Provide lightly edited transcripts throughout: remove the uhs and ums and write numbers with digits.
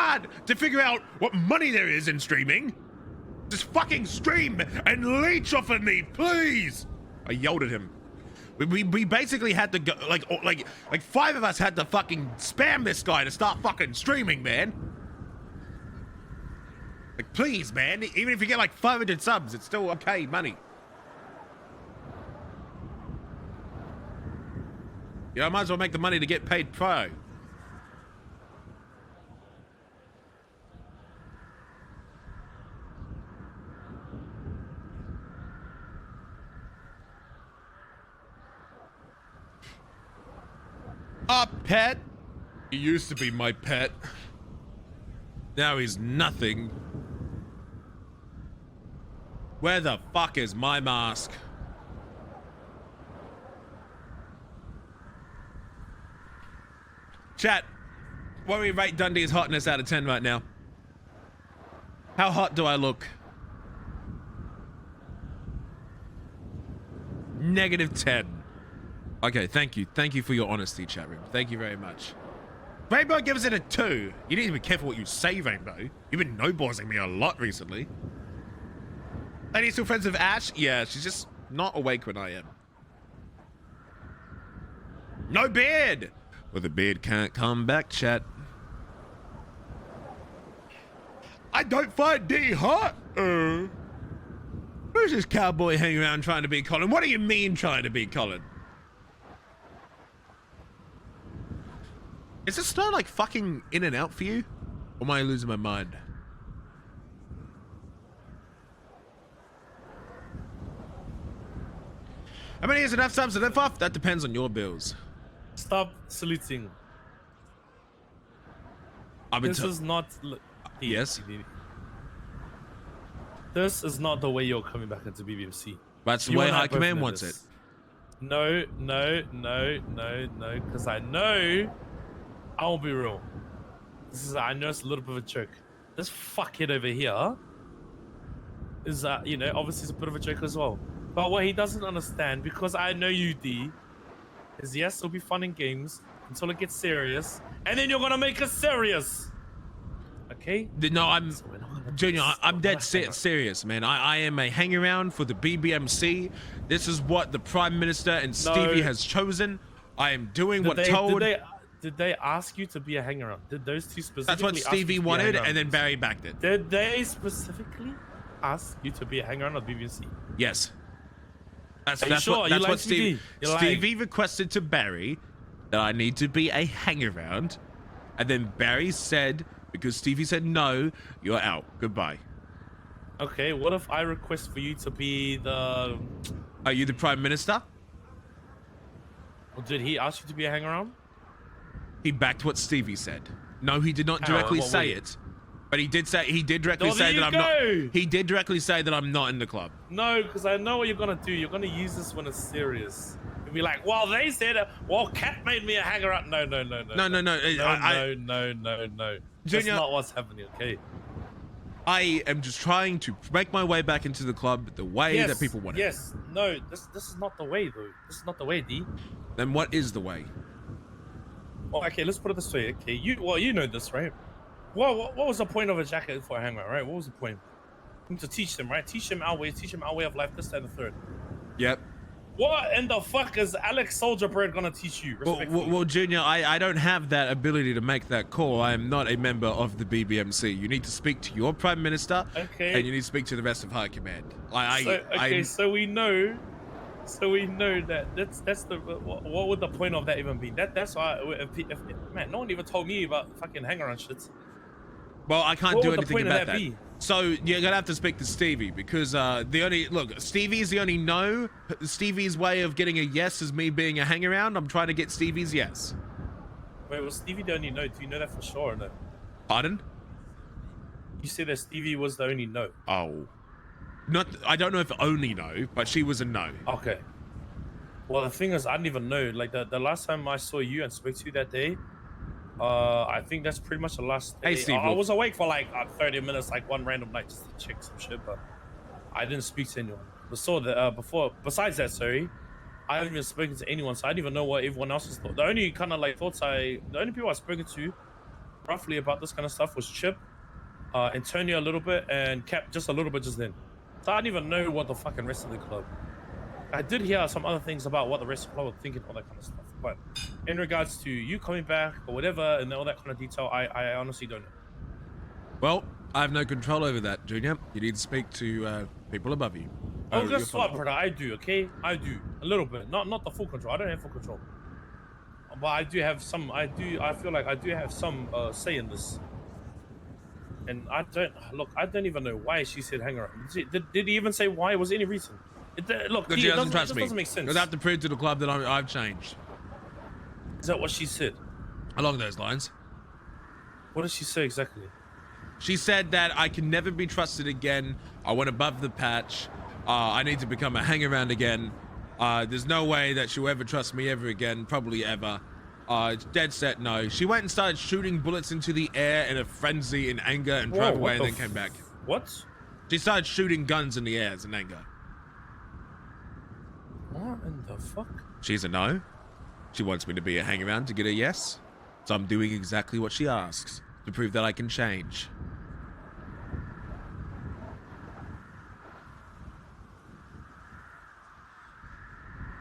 hard to figure out what money there is in streaming. Just fucking stream and leech off of me, please. I yelled at him. We basically had to go, like 5 of us had to fucking spam this guy to start fucking streaming, man. Like, please, man, even if you get like 500 subs, it's still okay money. You know, I might as well make the money to get paid pro. Pet. He used to be my pet. Now he's nothing. Where the fuck is my mask? Chat, what do we rate Dundee's hotness out of 10 right now? How hot do I look? -10. Okay, thank you. Thank you for your honesty, chat room. Thank you very much. Rainbow gives it a 2. You need to be careful what you say, Rainbow. You've been no-bossing me a lot recently. Are you still friends with Ash? Yeah, she's just not awake when I am. No beard! Well, the beard can't come back, chat. I don't find D hot. Who's this cowboy hanging around trying to be Colin? What do you mean trying to be Colin? Is this still like fucking in and out for you? Or am I losing my mind? How many is enough subs to live off? That depends on your bills. Stop saluting. This is not... Yes? This is not the way you're coming back into BBMC. That's the way High Command wants it. No, because I know... I won't be real. I know it's a little bit of a joke. This fuckhead over here is, you know, obviously it's a bit of a joke as well. But what he doesn't understand, because I know you, D, is yes, it'll be fun in games until it gets serious, and then you're gonna make us serious. Okay? No, Junior, I'm dead serious, man. I am a hang-around for the BBMC. This is what the Prime Minister and Stevie has chosen. I am doing what told. Did they ask you to be a hang-around? Did those two specifically? That's what Stevie wanted, and then Barry backed it. Did they specifically ask you to be a hang-around of BBC? Yes. That's sure? That's what Stevie requested to Barry, that I need to be a hang-around, and then Barry said, because Stevie said no, you're out. Goodbye. Okay, what if I request for you to be the... Are you the Prime Minister? Well, did he ask you to be a hang-around? He backed what Stevie said. No, he did not directly say it, but he did directly say that I'm not. He did directly say that I'm not in the club. No, because I know what you're gonna do. You're gonna use this when it's serious. You'll be like, well, they said, well, Cat made me a hanger-up. No. No. That's not what's happening. Okay. I am just trying to make my way back into the club the way that people want it. Yes. No. This is not the way, though. This is not the way, D. Then what is the way? Well, okay, let's put it this way. Okay, you know this, right? What was the point of a jacket for a hangout, right? What was the point? To teach them, right? Teach them our way of life, this, that, and the third. Yep. What in the fuck is Alex Soldier Bird gonna teach you? Well, Junior, I don't have that ability to make that call. I am not a member of the BBMC. You need to speak to your Prime Minister, and you need to speak to the rest of High Command. So we know. So we know that that's the what would the point of that even be? That's why man, no one even told me about fucking hang-around shits. Well, I can't do anything about that. So you're gonna have to speak to Stevie, because Stevie's the only no. Stevie's way of getting a yes is me being a hang-around. I'm trying to get Stevie's yes. Wait, was Stevie the only no? Do you know that for sure or no? Pardon? You said that Stevie was the only no. Oh. I don't know if only no, but she was a no. Okay. Well, the thing is, I didn't even know. Like the last time I saw you and spoke to you that day, I think that's pretty much the last day. Hey, Steve. I was awake for like 30 minutes, like one random night, just to check some shit, but I didn't speak to anyone. Besides that, sorry, I haven't even spoken to anyone, so I didn't even know what everyone else was thought. The only kind of like the only people I've spoken to roughly about this kind of stuff was Chip, Antonio a little bit, and Cap just a little bit just then. So I didn't even know what the fucking rest of the club. I did hear some other things about what the rest of the club were thinking, all that kind of stuff. But in regards to you coming back or whatever and all that kind of detail, I honestly don't know. Well, I have no control over that, Junior. You need to speak to people above you. Oh, guess what, brother? I do, okay? I do. A little bit. Not the full control. I don't have full control. But I do have some, I feel like I do have some say in this. And I don't even know why she said hang around. Did he even say why? Was there any reason? Look, she doesn't trust me. Doesn't make sense. You'll have to prove to the club that I've changed. Is that what she said? Along those lines. What did she say exactly? She said that I can never be trusted again. I went above the patch. I need to become a hang-around again. There's no way that she'll ever trust me ever again, probably ever. It's dead set no. She went and started shooting bullets into the air in a frenzy in anger and drove away and then came back. What? She started shooting guns in the air in anger. What in the fuck? She's a no. She wants me to be a hang-around to get a yes. So I'm doing exactly what she asks to prove that I can change.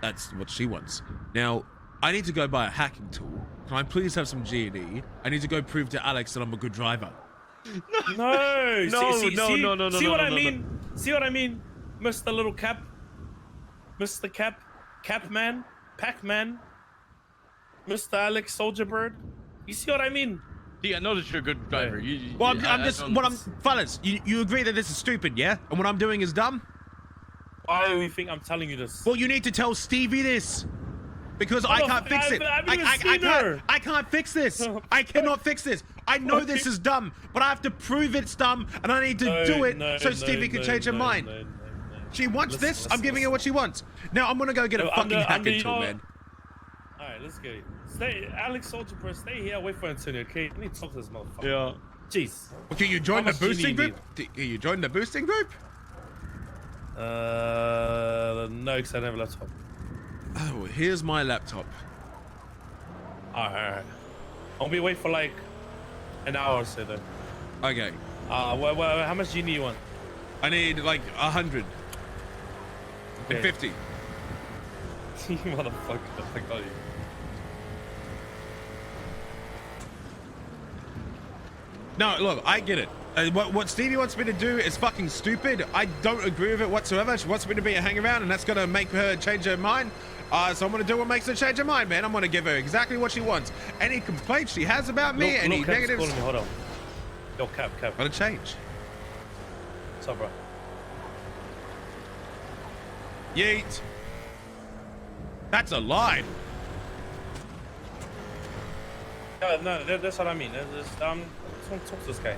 That's what she wants. Now, I need to go buy a hacking tool. Can I please have some G&E? I need to go prove to Alex that I'm a good driver. No, no. See what I mean? See what I mean, Mr. Little Cap, Mr. Cap Man, Pac-Man, Mr. Alex Soldier Bird. You see what I mean? Yeah, I know that you're a good driver. Fellas, you agree that this is stupid, yeah? And what I'm doing is dumb? Why do you think I'm telling you this? Well, you need to tell Stevie this. Because I can't fix it. I can't fix this. I cannot fix this. I know this is dumb, but I have to prove it's dumb, and I need to do it so Stevie can change her mind. She wants this. I'm giving her what she wants. Now I'm gonna go get a fucking hacking tool, man. All right, let's go. Stay, Alex Soldier Pro, stay here. Wait for Antonio, okay? I need to talk to this motherfucker. Yeah. Jeez. Well, can you join the boosting group? Can you join the boosting group? No, because I don't have a laptop. Oh, here's my laptop. Alright. I'll be wait for like an hour or so though. Okay. How much do you want? I need like 100. Okay. And 50. You motherfucker, I got you. No, look, I get it. What Stevie wants me to do is fucking stupid. I don't agree with it whatsoever. She wants me to be a hang-around, and that's gonna make her change her mind. So I'm gonna do what makes her change her mind, man. I'm gonna give her exactly what she wants. Any complaints she has about me, any negatives. Me. Hold on. Yo, Cap. Gonna change. What's up, bro? Yeet. That's a lie. No, that's what I mean. I just want to talk to this guy.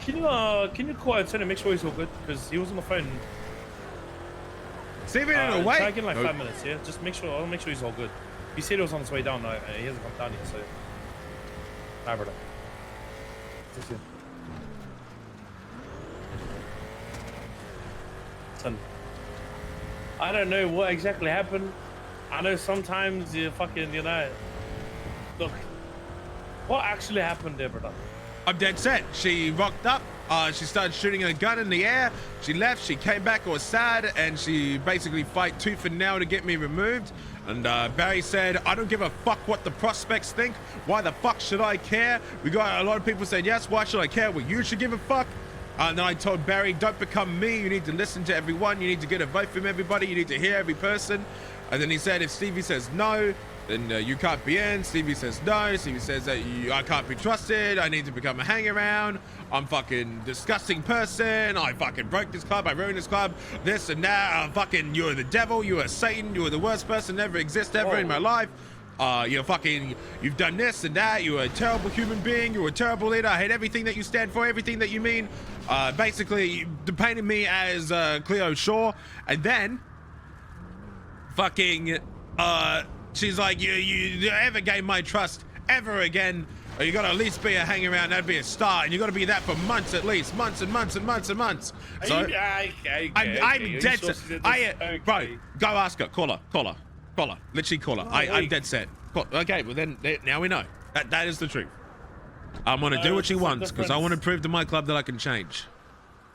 Can you call Antonio and make sure he's all good? Because he was on the phone. Stevie in the way. Try again like 5 minutes, yeah? Just make sure, I'll make sure he's all good. He said he was on his way down, he hasn't come down yet, so. Alright, brother. Just here. Son. I don't know what exactly happened. I know sometimes you fucking, look. What actually happened there, brother? I'm dead set. She rocked up. She started shooting a gun in the air. She left. She came back all sad, and she basically fight tooth and nail to get me removed. And Barry said, I don't give a fuck what the prospects think. Why the fuck should I care? We got a lot of people saying, yes, why should I care? Well, you should give a fuck. And then I told Barry, don't become me. You need to listen to everyone. You need to get a vote from everybody. You need to hear every person. And then he said, if Stevie says no, then you can't be in. Stevie says no. Stevie says that I can't be trusted. I need to become a hang-around. I'm fucking disgusting person. I fucking broke this club. I ruined this club. This and that. You're the devil. You are Satan. You are the worst person to ever exist ever in my life. You've done this and that. You are a terrible human being. You're a terrible leader. I hate everything that you stand for, everything that you mean. Basically, you painted me as Cleo Shaw. And then, she's like, you ever gain my trust ever again, or you gotta at least be a hang around, that'd be a star, and you gotta be that for months at least, months and months and months and months. So I'm dead set. Bro, go ask her, call her, literally call her. I'm dead set. Okay, well then now we know that is the truth. I'm gonna do what she this is wants because I want to difference. prove to my club that I can change.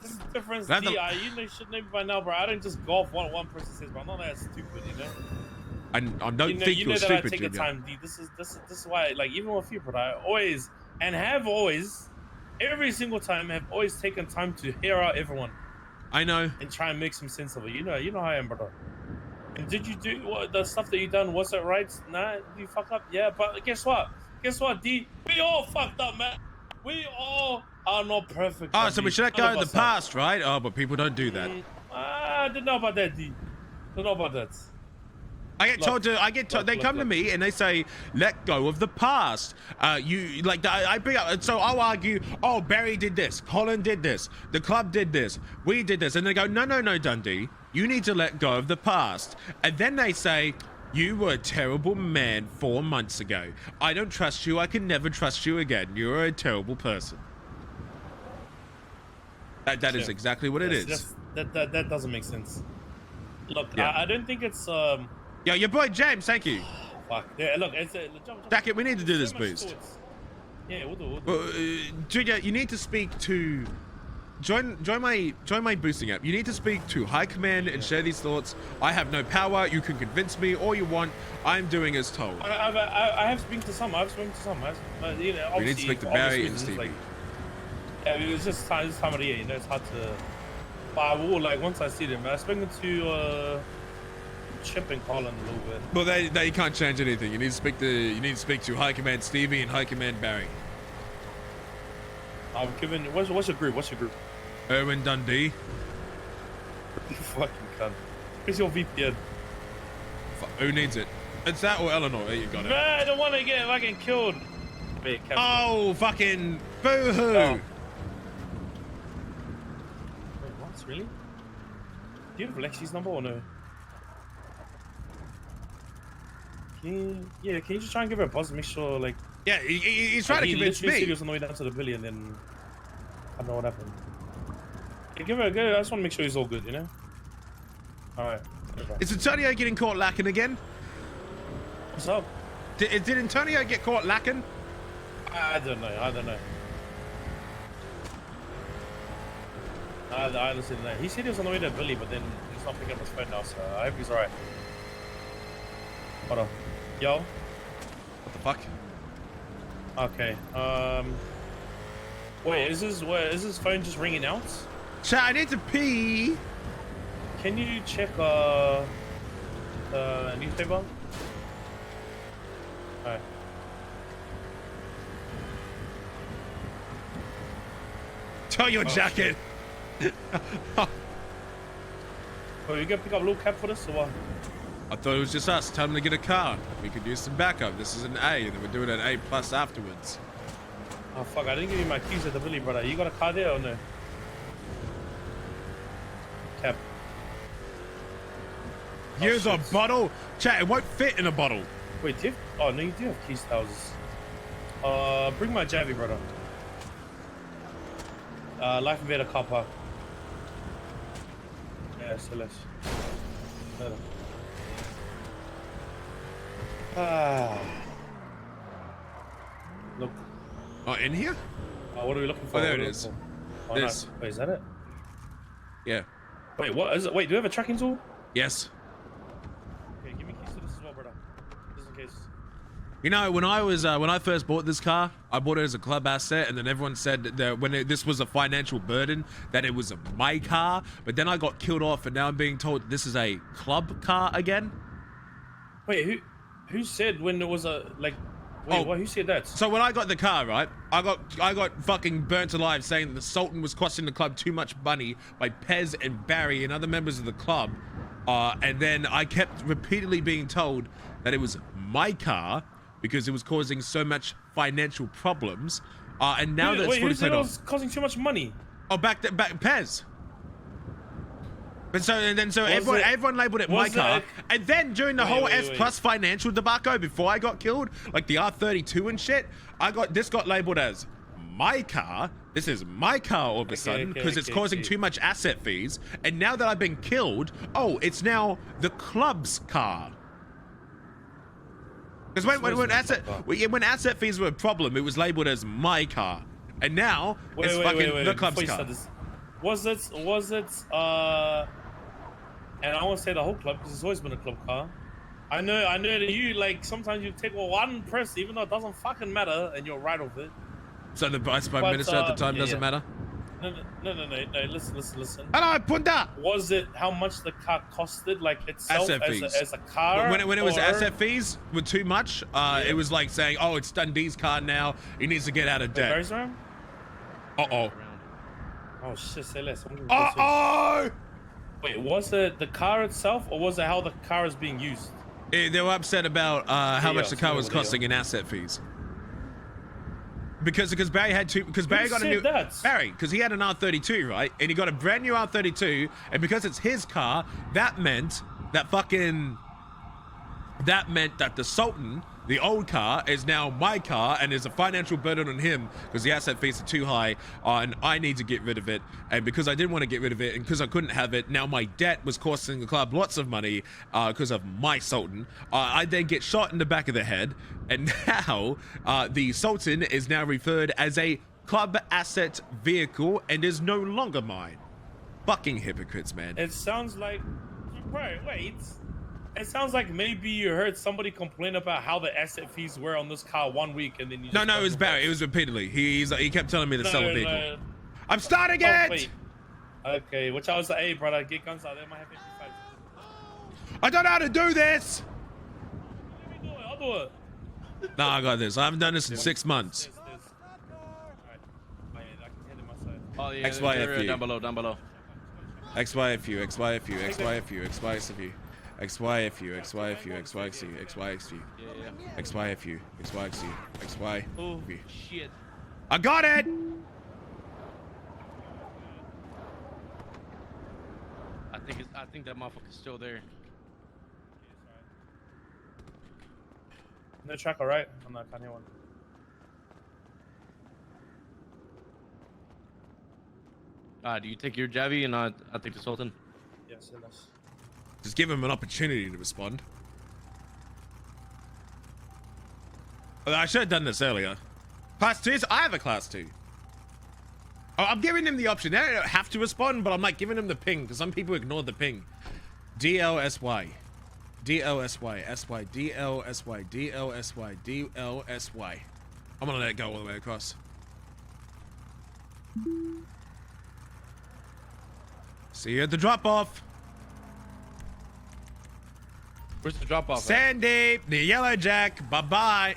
This is the difference, That's D. the- You know, should know me by now, bro. I don't just go off what one person says, bro. I'm not that stupid, you know. I don't You know, think you you're know that I stupid, take the Junior. time, D. This is why, like, even with you, bro, I always and have always, every single time, have always taken time to hear out everyone I know. and try and make some sense of it. You know how I am, brother. And did you do what the stuff that you done? Was it right? Nah, you fuck up. Yeah, but guess what? Guess what, D? We all fucked up, man. We all are not perfect. Oh, man, so D. we should let go None of the us are. past, right? Oh, but people don't do that. I don't know about that, D. Don't know about that. I get told to. They come to look. me and they say, "Let go of the past." You like I bring up. So I'll argue. Oh, Barry did this. Colin did this. The club did this. We did this. And they go, "No, no, no, Dundee. You need to let go of the past." And then they say, "You were a terrible man 4 months ago. I don't trust you. I can never trust you again. You're a terrible person." That is exactly what it is. That doesn't make sense. Look, Yeah. I don't think it's Yo, your boy James. Thank you. fuck. Yeah, look, it's jump. Jacket, we need to do this So much boost. thoughts. Yeah, we'll do. Well, Junior, you need to speak to join my boosting app. You need to speak to High Command and share these thoughts. I have no power. You can convince me all you want. I'm doing as told. I have spoken to some. But, you know, We need to speak to obviously, Barry and it's Stevie. like, yeah, it's just time. This time of the year, you know, it's hard to. But I will, like, once I see them. I've spoken to Chip and Colin a little bit. Well, they can't change anything. You need to speak to High Command Stevie and High Command Barry. I've given. What's your group? What's your group? Erwin Dundee. You fucking cunt. Where's your VPN? Who needs it? It's that or Eleanor. There you got it. Man, I don't want to get fucking killed. Wait, Oh, fucking boo-hoo. Oh. Wait, what? Really? Do you have Lexi's number or no? Can you just try and give her a buzz and make sure, like... Yeah, he's trying to convince literally said he me. was on the way down to the billion, then... I don't know what happened. Yeah, give her a go. I just want to make sure he's all good, you know? Alright. Is Antonio getting caught lacking again? What's up? Did Antonio get caught lacking? I don't know. I honestly don't know. He said he was on the way to Billy, but then he's not picking up his phone now, so I hope he's alright. Hold on. Yo? What the fuck? Okay. Wait, is his phone just ringing out? Chat, I need to pee. Can you check newspaper? Alright. Tell your jacket. Oh, you gonna pick up a little cab for this or what? I thought it was just us. Tell them to get a car. We could use some backup. This is an A, and then we're doing an A plus afterwards. Oh fuck, I didn't give you my keys at the Billy, brother. You got a car there or no? Cab. Use a shit. bottle. Chat, it won't fit in a bottle. Wait, do you have... Oh, no, you do have keys to houses. Bring my Javi, brother. Life Invader car park. Yeah, Celeste. Look. Oh, in here? What are we looking for? Oh, there What it are we is. looking for? Oh, This. nice. Wait, is that it? Yeah. Wait, what is it? Wait, do we have a tracking tool? Yes. Okay, give me keys to this as well, brother. Just in case. You know, when I first bought this car, I bought it as a club asset, and then everyone said that this was a financial burden, that it was my car. But then I got killed off, and now I'm being told this is a club car again. Wait, who said when there was a like? Wait, Oh. what? Who said that? So when I got the car, right, I got fucking burnt alive saying that the Sultan was costing the club too much money by Pez and Barry and other members of the club. And then I kept repeatedly being told that it was my car because it was causing so much financial problems. And now that it's wait, fully who said paid it off. was costing too much money? Oh, back Pez. And so Was everyone labeled it my was car. it- And then during the whole wait, S wait. Plus financial debacle before I got killed, like the R32 and shit, this got labeled as my car. This is my car all of a sudden because it's causing too much asset fees. And now that I've been killed, oh, it's now the club's car. Because when asset fees were a problem, it was labeled as my car, and now it's fucking the club's car. Was it? And I won't say the whole club because it's always been a club car. I know that you like sometimes you take one press, even though it doesn't fucking matter, and you're right with it. So the vice prime minister at the time doesn't matter. No. Listen. Hello, Punda. Was it how much the car costed, like itself as a car? When it was asset fees were too much, it was like saying, "Oh, it's Dundee's car now. He needs to get out of debt." Oh shit! Say less. Wait, was it the car itself, or was it how the car is being used? They were upset about how much the car was costing in asset fees. Because Barry had two, because Barry got a new Barry, because he had an R32, right? And he got a brand new R32, and because it's his car, that meant that the Sultan, the old car, is now my car, and there's a financial burden on him because the asset fees are too high, and I need to get rid of it. And because I didn't want to get rid of it, and because I couldn't have it, now my debt was costing the club lots of money because of my Sultan. I then get shot in the back of the head, and now the Sultan is now referred as a club asset vehicle and is no longer mine. Fucking hypocrites, man. It sounds like... Wait. It sounds like maybe you heard somebody complain about how the asset fees were on this car 1 week, and then you. No, it was Barry. It was repeatedly. He kept telling me to sell the vehicle. No. I'm starting it. Wait. Okay, which I was like, hey, brother, get guns out there. Might have 55. I don't know how to do this. Let me do it. I'll do it. No, I got this. I haven't done this in 6 months. Oh yeah, XYFU. Down below. XYFU. XYFU, XYXU. Oh shit. I got it! I think that motherfucker's still there. No track, alright? I'm not, can't hear one. Do you take your Javi and I'll take the Sultan? Yes, yes. Just give him an opportunity to respond. I should have done this earlier. Class 2s? I have a class 2. Oh, I'm giving him the option. They don't have to respond, but I'm like giving him the ping because some people ignore the ping. DLSY. DLSY. SY. DLSY. DLSY. DLSY. I'm gonna let it go all the way across. See you at the drop-off. Where's the drop-off? Sandy, the Yellow Jack. Bye-bye.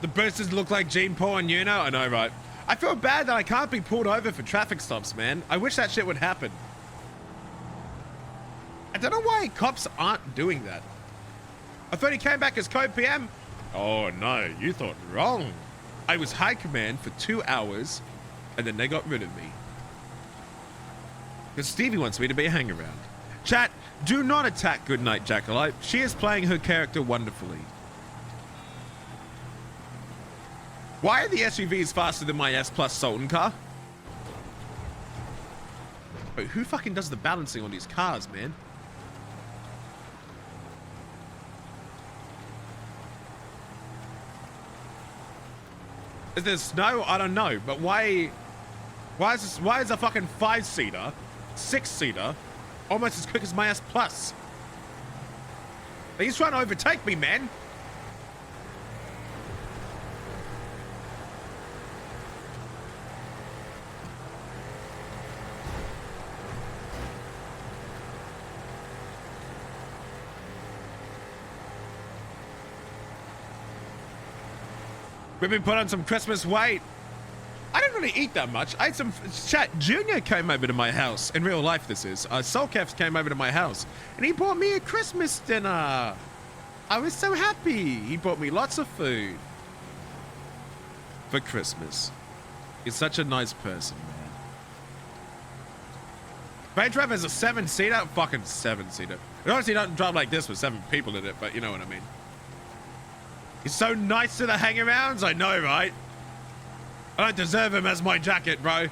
The boosters look like Gene Paul and Yuno. I know, right? I feel bad that I can't be pulled over for traffic stops, man. I wish that shit would happen. I don't know why cops aren't doing that. I thought he came back as code PM. Oh no, you thought wrong. I was high command for 2 hours and then they got rid of me. Because Stevie wants me to be a hang-around. Chat, do not attack Goodnight Jackalite. She is playing her character wonderfully. Why are the SUVs faster than my S Plus Sultan car? Wait, who fucking does the balancing on these cars, man? Is there snow? I don't know, but why is a fucking 5-seater, 6-seater, almost as quick as my S Plus? He's trying to overtake me, man. We've been put on some Christmas weight. I didn't really eat that much. I ate some... Chat, Junior came over to my house. In real life, this is. Soulcats came over to my house. And he bought me a Christmas dinner. I was so happy. He bought me lots of food. For Christmas. He's such a nice person, man. Range Rover is a 7-seater? Fucking 7-seater. It obviously doesn't drive like this with 7 people in it, but you know what I mean. He's so nice to the hang-arounds, I know, right? I don't deserve him as my jacket, bro.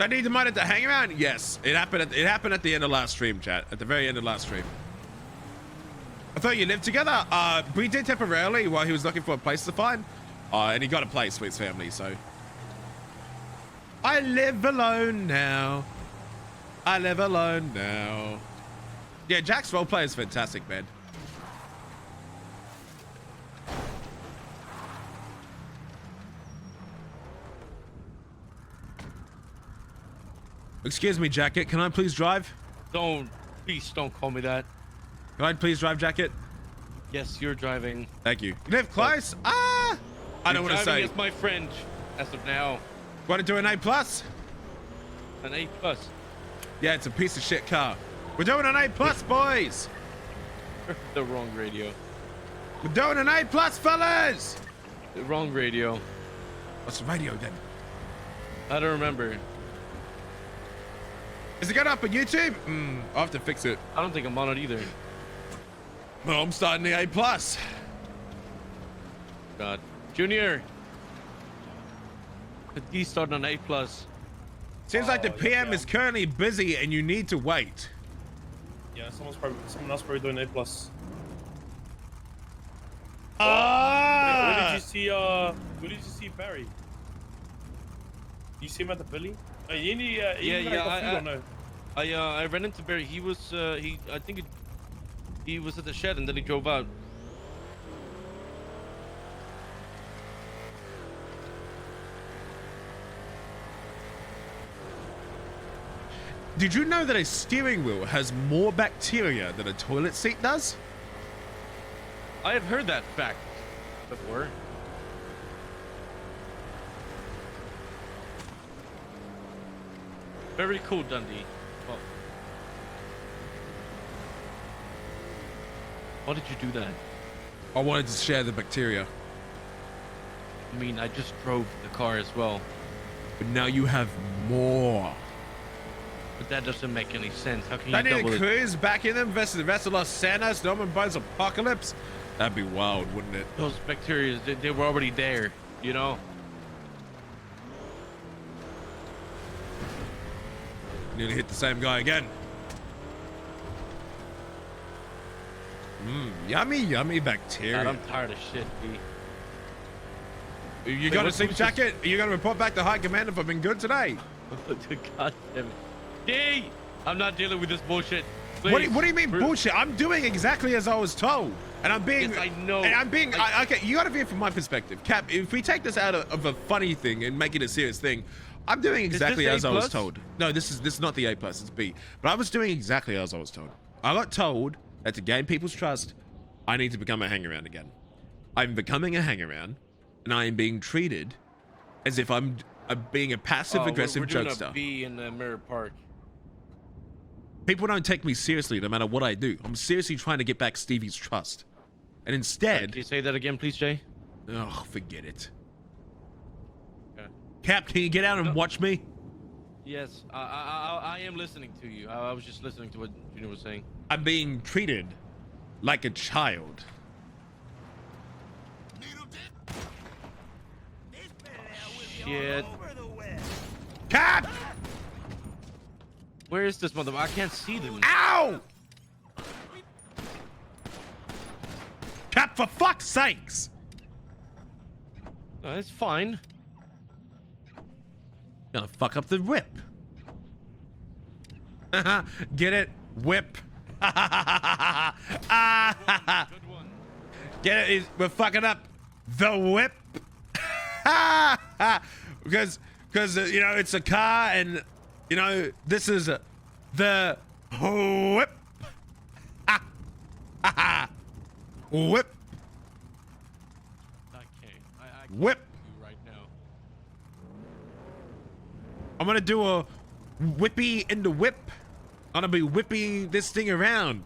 I need the money to hang around. Yes, it happened. It happened at the end of last stream, chat. At the very end of last stream. I thought you lived together. We did temporarily while he was looking for a place to find. And he got a place with his family. So I live alone now. I live alone now. Yeah, Jack's roleplay is fantastic, man. Excuse me, Jacket. Can I please drive? Please don't call me that. Can I please drive, Jacket? Yes, you're driving. Thank you. You live close? I don't want to say. As my friend, as of now. Want to do an A+? An A+. Yeah, it's a piece of shit car. We're doing an A+, boys. The wrong radio. We're doing an A+, fellas. The wrong radio. What's the radio then? I don't remember. Is it going up on YouTube? I'll have to fix it. I don't think I'm on it either. Well, I'm starting the A+. God. Junior. He's starting on A+. Seems like the PM is currently busy and you need to wait. Yeah, someone else probably doing A+. Where did you see Barry? You see him at the Billy? I ran into Barry. He was I think he was at the shed and then he drove out. Did you know that a steering wheel has more bacteria than a toilet seat does? I have heard that fact before. Very cool, Dundee. Well, why did you do that? I wanted to share the bacteria. I mean, I just drove the car as well. But now you have more. But that doesn't make any sense. How can I you need double a it? cruise back in them versus the rest of Los Santos, Norman Bones Apocalypse. That'd be wild, wouldn't it? Those bacteria, they were already there, you know? Nearly hit the same guy again. Yummy, yummy bacteria. God, I'm tired of shit, B. You got to what's see this? Jacket? Are you going to report back to High Command if I've been good today? God damn it. D! I'm not dealing with this bullshit. What Please. do you mean bullshit? I'm doing exactly as I was told. And I'm being... Yes, I know. And I'm being... okay, you got to view it from my perspective. Cap, if we take this out of a funny thing and make it a serious thing, I'm doing exactly as I was told. No, this is not the A+, it's B. But I was doing exactly as I was told. I got told that to gain people's trust, I need to become a hangaround again. I'm becoming a hangaround, and I am being treated as if I'm being a passive-aggressive we're doing jokester. a B in the Mirror Park. People don't take me seriously no matter what I do. I'm seriously trying to get back Stevie's trust. And instead... Can you say that again, please, Jay? Oh, forget it. Okay. Cap, can you get out and watch me? Yes, I am listening to you. I was just listening to what Junior was saying. I'm being treated like a child. Shit. Cap! Where is this mother? I can't see them. Ow! Cap, for fuck's sakes! It's fine. Gonna fuck up the whip. Get it? Whip. Good one. Get it? We're fucking up the whip. because you know, it's a car and you know, this is the whip. Whip. I can't. I Whip. can't right now. I'm gonna do a whippy in the whip. I'm gonna be whipping this thing around.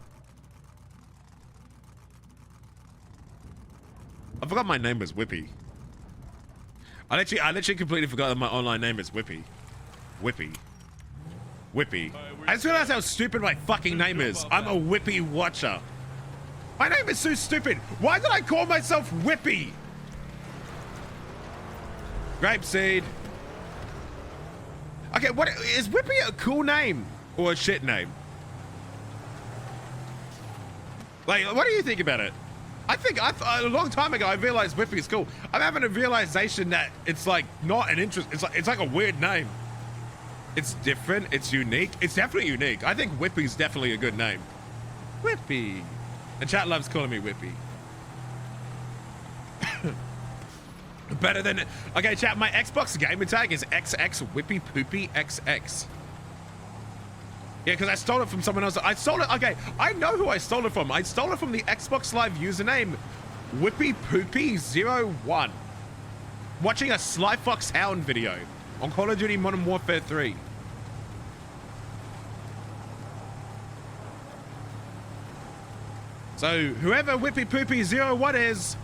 I forgot my name was Whippy. I literally completely forgot that my online name is Whippy. Whippy. Whippy. I just realized how stupid my fucking name is. I'm a Whippy watcher. My name is so stupid. Why did I call myself Whippy? Grapeseed. Okay, what is Whippy a cool name or a shit name? Like, what do you think about it? I think a long time ago I realized Whippy is cool. I'm having a realization that it's like not an interest. It's like a weird name. It's different. It's unique. It's definitely unique. I think Whippy's definitely a good name. Whippy. The chat loves calling me Whippy. Better than... Okay, chat, my Xbox gamer tag is XX Whippy Poopy XX. Yeah, because I stole it from someone else. I stole it... Okay, I know who I stole it from. I stole it from the Xbox Live username Whippy Poopy 01. Watching a Sly Fox Hound video on Call of Duty Modern Warfare 3. So, whoever Whippy Poopy 01 is,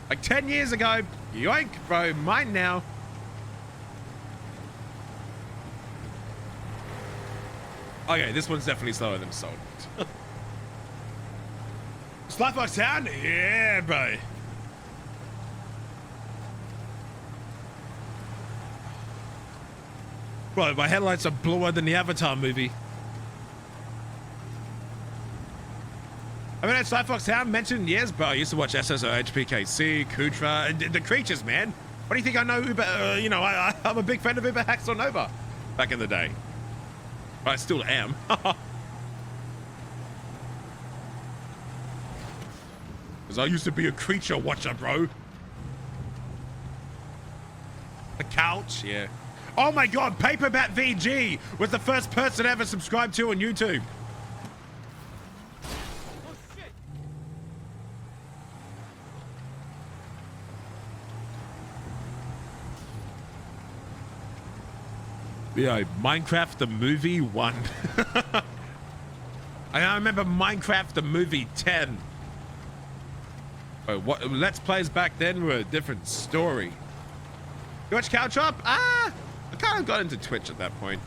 like 10 years ago, yoink, bro, mine now. Okay, this one's definitely slower than Soul. Sly Fox Hound? Yeah, bro. Bro, my headlights are bluer than the Avatar movie. I mean, that Sly Fox Hound mentioned years, bro. I used to watch SSO, HPKC, Kutra, the creatures, man. What do you think I know Uber? You know, I'm a big fan of Uber Hacks on Nova back in the day. I still am. Because I used to be a creature watcher, bro. The couch, yeah. Oh my god, Paperbat VG was the first person ever subscribed to on YouTube. Yeah, Minecraft the movie 1. I remember Minecraft the movie 10. Oh, what? Let's Plays back then were a different story. You watch Couch Up? I kind of got into Twitch at that point.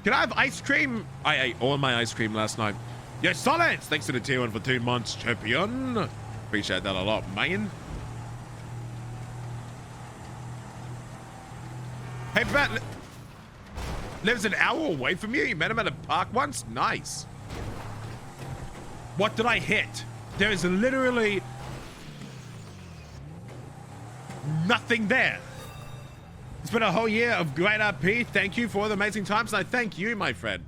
Can I have ice cream? I ate all my ice cream last night. Yo, Silence! Thanks to the tier 1 for 2 months, champion. Appreciate that a lot, man. Paperbat lives an hour away from you? You met him at a park once? Nice. What did I hit? There is literally nothing there. It's been a whole year of great RP. Thank you for all the amazing times. And I thank you, my friend.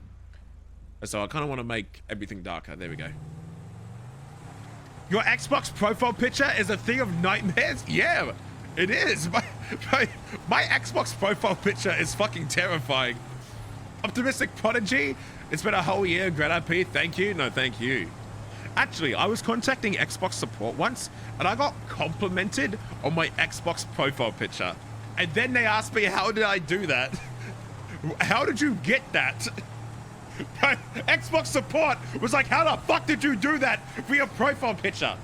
So I kind of want to make everything darker. There we go. Your Xbox profile picture is a thing of nightmares? Yeah. It is. My Xbox profile picture is fucking terrifying. Optimistic Prodigy. It's been a whole year. Great RP. Thank you. No, thank you. Actually, I was contacting Xbox support once, and I got complimented on my Xbox profile picture. And then they asked me, how did I do that? How did you get that? Xbox support was like, how the fuck did you do that for your profile picture?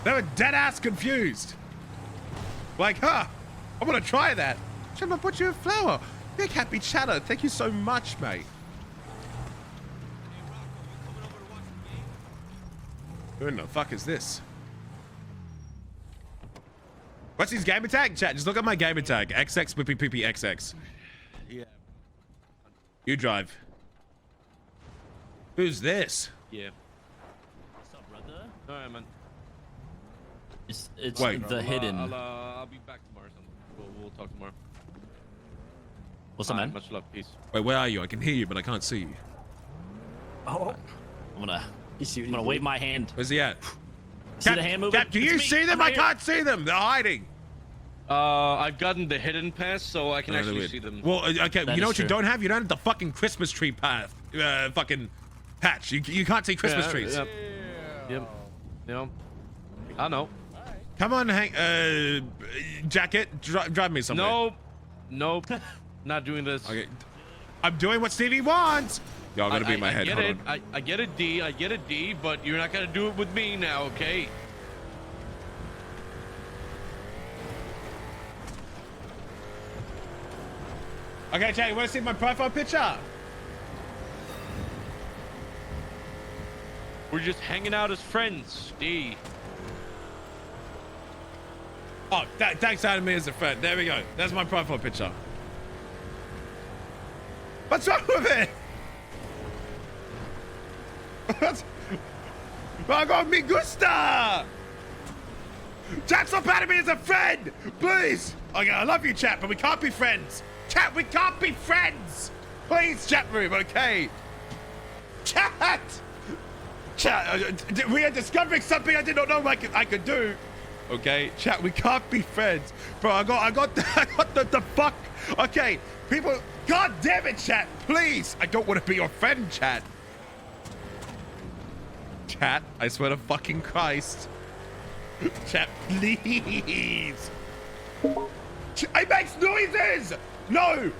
They were dead ass confused. Like, huh, I'm gonna try that. Should I put you a flower? Big happy chatter. Thank you so much, mate. Who in the fuck is this? What's his gamer tag? Chat, just look at my gamer tag. XX Whippy Poopy XX. Yeah. You drive. Who's this? Yeah. What's up, brother? Alright, man. It's Wait. the hidden. I'll be back tomorrow. We'll talk tomorrow. What's up, man? Much love. Peace. Wait, where are you? I can hear you, but I can't see you. Oh, I'm gonna wave my hand. Where's he at? See the hand moving? Cap, do you It's me. see them? I'm I right can't see them. They're hiding. I've gotten the hidden pass, so I can they're actually weird. see them. Well, okay, That you know is what you true. don't have? You don't have the fucking Christmas tree path. Fucking patch. You can't see Christmas trees. Yep. Yep. I know. Come on, Jacket, drive me somewhere. Nope. Nope. Not doing this. Okay. I'm doing what Stevie wants. Y'all gonna be in my head. I Hold get it. on. I get a D. I get a D, but you're not gonna do it with me now, okay? Okay, Jay, you wanna see my profile picture? We're just hanging out as friends. D. Oh, thanks adding me as a friend. There we go. That's my profile picture. What's wrong with it? I got me gusta. Chat, stop adding me as a friend, please. Okay, I love you, chat, but we can't be friends. Chat, we can't be friends. Please, chat room, okay? Chat. Chat, we are discovering something I did not know I could do. Okay, chat, we can't be friends, bro. I got the fuck. Okay, people, god damn it, chat, please. I don't want to be your friend, chat. Chat, I swear to fucking Christ. Chat, please. It makes noises. No.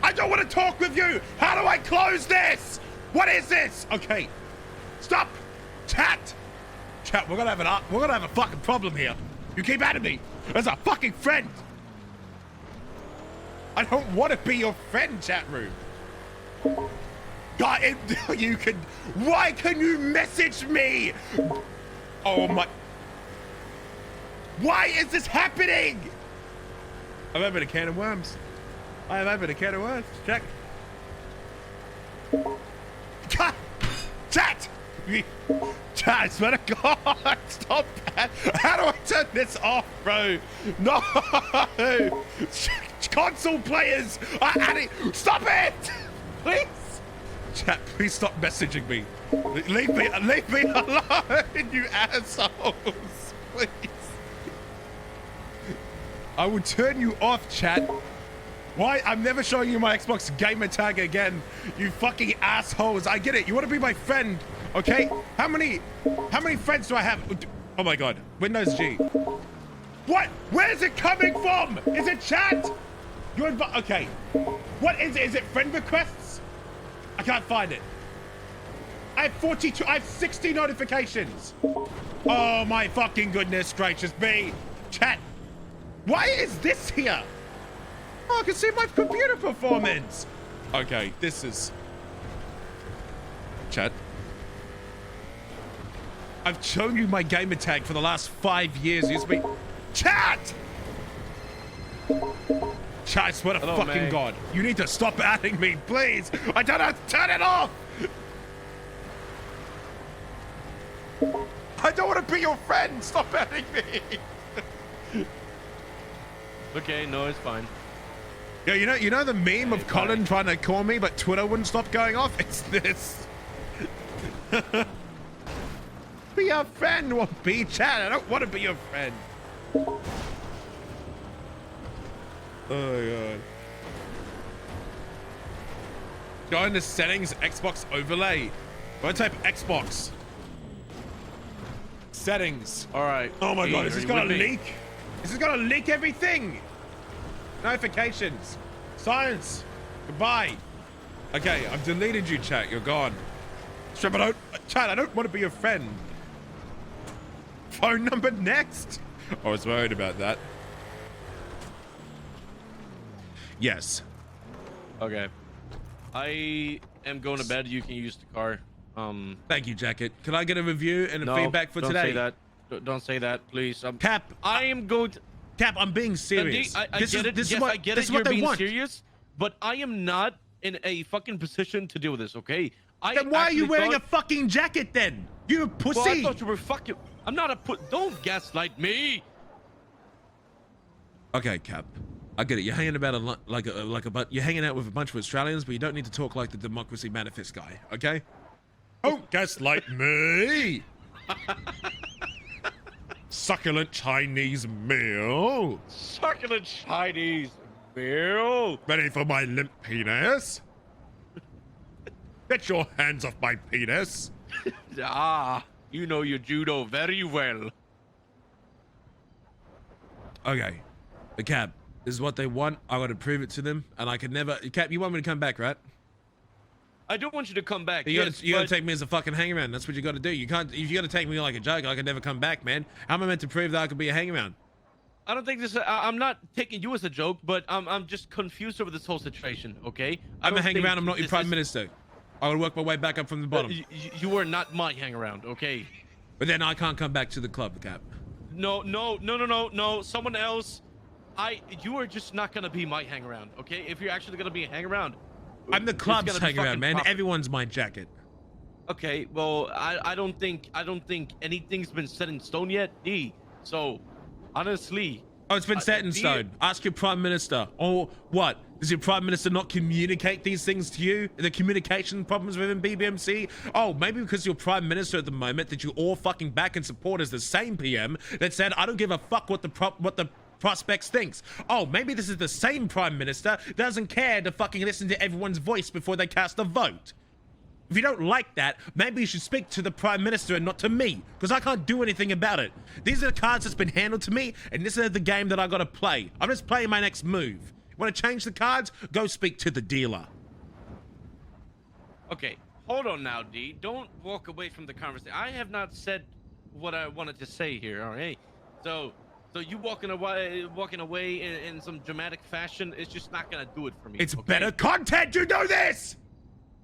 I don't want to talk with you. How do I close this? What is this? Okay, stop. Chat, we're gonna have a fucking problem here. You keep adding me as a fucking friend. I don't want to be your friend, chat room. God, why can you message me? Oh my. Why is this happening? I've opened a can of worms. I have opened a can of worms. Check. God, chat! Chat, I swear to God, stop that. How do I turn this off, bro? No! Console players are adding. Stop it! Please! Chat, please stop messaging me. Leave me alone, you assholes. Please. I will turn you off, chat. Why? I'm never showing you my Xbox gamer tag again. You fucking assholes. I get it. You want to be my friend, okay? How many friends do I have? Oh my God. Windows G. What? Where is it coming from? Is it chat? You're okay. What is it? Is it friend requests? I can't find it. I have 60 notifications. Oh my fucking goodness gracious me. Chat. Why is this here? Oh, I can see my computer performance. Okay, this is... Chat. I've shown you my gamer tag for the last 5 years. It's been... Chat! Chat, I swear to fucking God. You need to stop adding me, please. I don't have to turn it off. I don't want to be your friend. Stop adding me. Okay, no, it's fine. Yeah, you know the meme of Colin trying to call me, but Twitter wouldn't stop going off? It's this. Be your friend or be chat. I don't want to be your friend. Oh my God. Go into settings, Xbox overlay. Go type Xbox. Settings. All right. Oh my God, Are is this you gonna with me? leak? This is gonna leak everything. Notifications. Silence. Goodbye. Okay, I've deleted you, chat. You're gone. Chat, I don't want to be your friend. Phone number next. I was worried about that. Yes. Okay. I am going to bed. You can use the car. Thank you, Jacket. Can I get a review and a feedback for don't today? Say that. Don't say that, please. Cap. I am going to... Cap, I'm being serious. I get it. Yes, I get it. You're being serious, but I am not in a fucking position to do this, okay? Then why are you wearing a fucking jacket then? You a pussy. Well, I thought you were fucking... I'm not a Don't gaslight me. Okay, Cap. I get it. You're hanging about you're hanging out with a bunch of Australians, but you don't need to talk like the Democracy Manifest guy, okay? Don't gaslight me. Succulent Chinese meal. Succulent Chinese meal. Ready for my limp penis? Get your hands off my penis. You know your judo very well. Okay. The Cap. This is what they want. I got to prove it to them, and I can never... Cap, you want me to come back, right? I do want you to come back. You gotta take me as a fucking hangaround. That's what you gotta do. You can't... If you gotta take me like a joke, I can never come back, man. How am I meant to prove that I could be a hangaround? I don't think this... I'm not taking you as a joke, but I'm just confused over this whole situation, okay? I'm a hangaround. I'm not your prime minister. I would work my way back up from the bottom. You are not my hang around, okay? But then I can't come back to the club, Cap. No. Someone else. You are just not gonna be my hang around, okay? If you're actually gonna be a hang around, I'm the club's hang around, man. proper. Everyone's my jacket. Okay, well, I don't think anything's been set in stone yet, D. So, honestly. Oh, it's been set in stone. Ask your prime minister. Or what? Does your prime minister not communicate these things to you? The communication problems within BBMC? Oh, maybe because your prime minister at the moment that you all fucking back and support is the same PM that said, I don't give a fuck what the prospects thinks. Oh, maybe this is the same prime minister that doesn't care to fucking listen to everyone's voice before they cast a vote. If you don't like that, maybe you should speak to the prime minister and not to me, because I can't do anything about it. These are the cards that's been handled to me, and this is the game that I gotta play. I'm just playing my next move. Want to change the cards? Go speak to the dealer. Okay, hold on now, D. Don't walk away from the conversation. I have not said what I wanted to say here, all right? So you walking away in some dramatic fashion is just not gonna do it for me. It's okay? better content, you know this!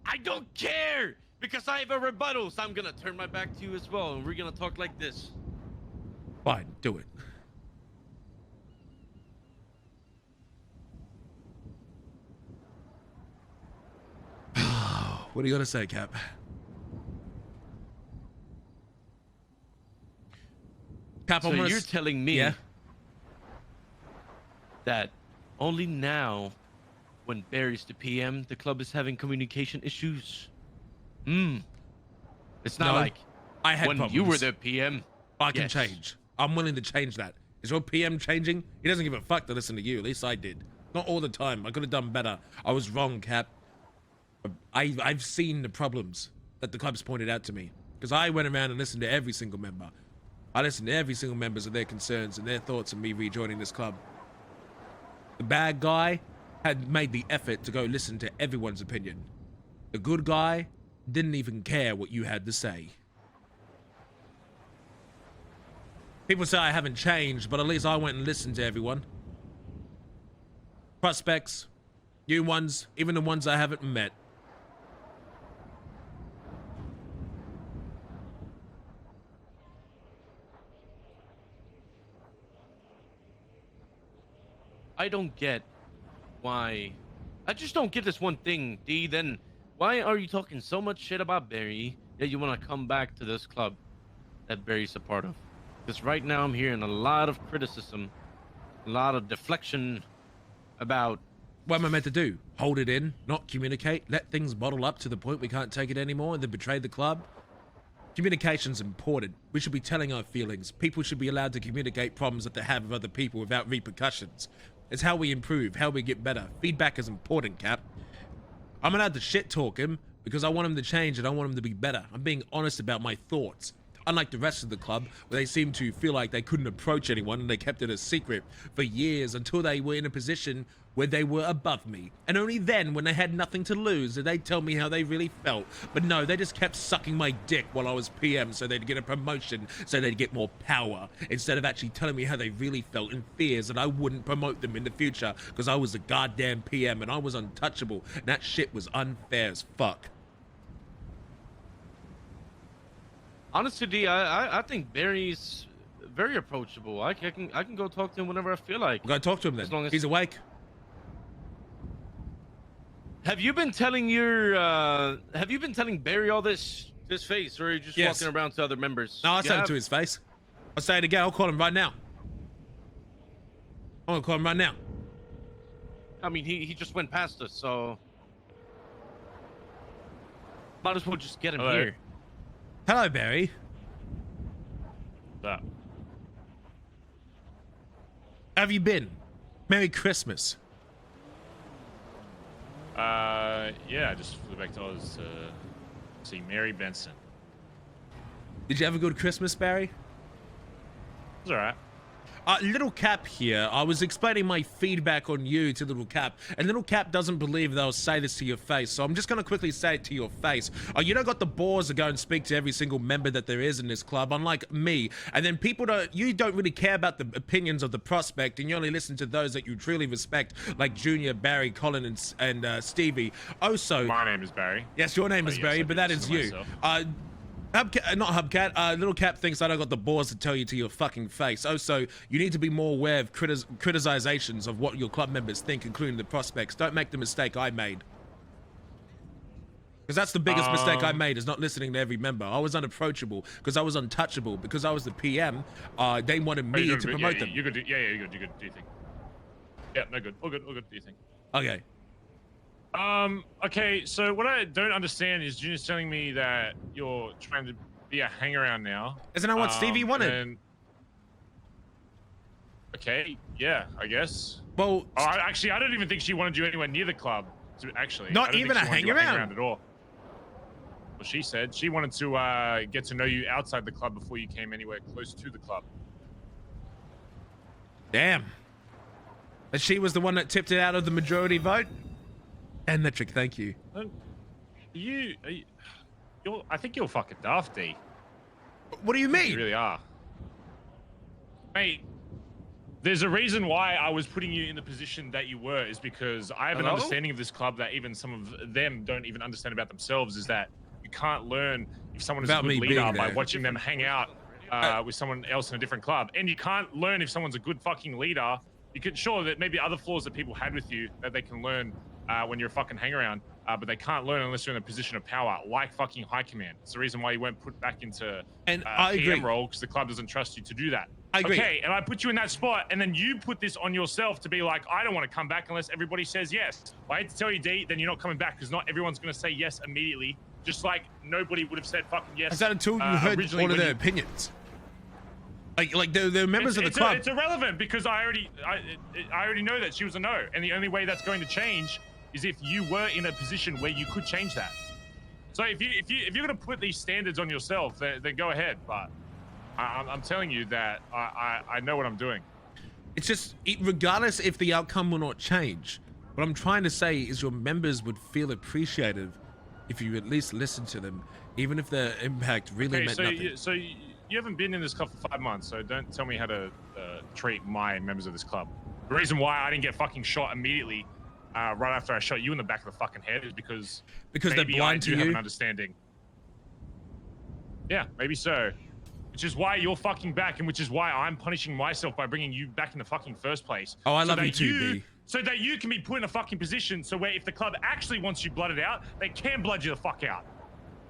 I don't care, because I have a rebuttal, so I'm gonna turn my back to you as well, and we're gonna talk like this. Fine, do it. What do you gotta say, Cap? Cap, So you're telling me that only now, when Barry's the PM, the club is having communication issues? It's not like I had when problems. you were the PM. I can change. I'm willing to change that. Is your PM changing? He doesn't give a fuck to listen to you. At least I did. Not all the time. I could have done better. I was wrong, Cap. I've seen the problems that the club's pointed out to me. Because I went around and listened to every single member. I listened to every single members of their concerns and their thoughts of me rejoining this club. The bad guy had made the effort to go listen to everyone's opinion. The good guy didn't even care what you had to say. People say I haven't changed, but at least I went and listened to everyone. Prospects, new ones, even the ones I haven't met. I don't get why. I just don't get this one thing, D. Then why are you talking so much shit about Barry that you want to come back to this club that Barry's a part of? Because right now I'm hearing a lot of criticism, a lot of deflection about... What am I meant to do? Hold it in, not communicate, let things bottle up to the point we can't take it anymore and then betray the club? Communication's important. We should be telling our feelings. People should be allowed to communicate problems that they have with other people without repercussions. It's how we improve, how we get better. Feedback is important, Cap. I'm allowed to shit talk him because I want him to change and I want him to be better. I'm being honest about my thoughts. Unlike the rest of the club, where they seemed to feel like they couldn't approach anyone and they kept it a secret for years until they were in a position where they were above me. And only then, when they had nothing to lose, did they tell me how they really felt. But no, they just kept sucking my dick while I was PM so they'd get a promotion, so they'd get more power, instead of actually telling me how they really felt and fears that I wouldn't promote them in the future because I was a goddamn PM and I was untouchable. And that shit was unfair as fuck. Honestly, D, I think Barry's very approachable. I can go talk to him whenever I feel like. I'm gonna talk to him then. As long as he's awake. Have you been telling Barry all this face, or are you just walking around to other members? No, I'll say it to his face. I'll say it again. I'll call him right now. I'm gonna call him right now. I mean, he just went past us, so might as well just get him here. Hello, Barry. What's up? How have you been? Merry Christmas. Yeah, I just flew back to Oz to see Mary Benson. Did you have a good Christmas, Barry? It was alright. Little Cap here. I was explaining my feedback on you to Little Cap, and Little Cap doesn't believe they'll say this to your face, so I'm just going to quickly say it to your face. You don't got the balls to go and speak to every single member that there is in this club, unlike me. And then you don't really care about the opinions of the prospect, and you only listen to those that you truly respect, like Junior, Barry, Colin, and Stevie. Also, My name is Barry. yes, your name is yes, Barry, I but do that listen is to you. myself. Not Hubcat, Little Cap thinks I don't got the balls to tell you to your fucking face. Also, you need to be more aware of criticizations of what your club members think, including the prospects. Don't make the mistake I made. Because that's the biggest mistake I made, is not listening to every member. I was unapproachable because I was untouchable. Because I was the PM, they wanted me to promote them. You're good. You're good. Do you think? Yeah, no good. All good. Do you think? Okay. Okay, so what I don't understand is Junior's telling me that you're trying to be a hangaround now. Isn't that what Stevie wanted? Okay, yeah, I guess. Well, Actually, I don't even think she wanted you anywhere near the club. Actually, Not I don't even think a she wanted you hang-around? at all. Well, she said she wanted to get to know you outside the club before you came anywhere close to the club. damn. But she was the one that tipped it out of the majority vote? And metric, thank you. I think you're fucking daft, D. What do you mean? You really are. Mate, there's a reason why I was putting you in the position that you were, is because I have an understanding of this club that even some of them don't even understand about themselves, is that you can't learn if someone is a About me good leader being by there. watching them hang out with someone else in a different club. And you can't learn if someone's a good fucking leader. You can, sure, that maybe other flaws that people had with you that they can learn when you're a fucking hang around, but they can't learn unless you're in a position of power, like fucking high command. It's the reason why you weren't put back into I agree. PM role, because the club doesn't trust you to do that. I agree. Okay, and I put you in that spot, and then you put this on yourself to be like, I don't want to come back unless everybody says yes. I hate to tell you, D, then you're not coming back, because not everyone's going to say yes immediately, just like nobody would have said fucking yes. Is that until you heard originally all of when their you- opinions? Like they're members of the club. It's irrelevant, because I already know that she was a no, and the only way that's going to change is if you were in a position where you could change that. So if you're going to put these standards on yourself, then go ahead. But I'm telling you that I know what I'm doing. It's just, regardless if the outcome will not change, what I'm trying to say is your members would feel appreciative if you at least listen to them, even if their impact really meant nothing. You haven't been in this club for 5 months, so don't tell me how to treat my members of this club. The reason why I didn't get fucking shot immediately right after I shot you in the back of the fucking head is because they're maybe blind I to do have you? an understanding. Yeah, maybe so. Which is why you're fucking back, and which is why I'm punishing myself by bringing you back in the fucking first place. Oh, I So love that you too, B. So that you can be put in a fucking position so where if the club actually wants you blooded out, they can blood you the fuck out.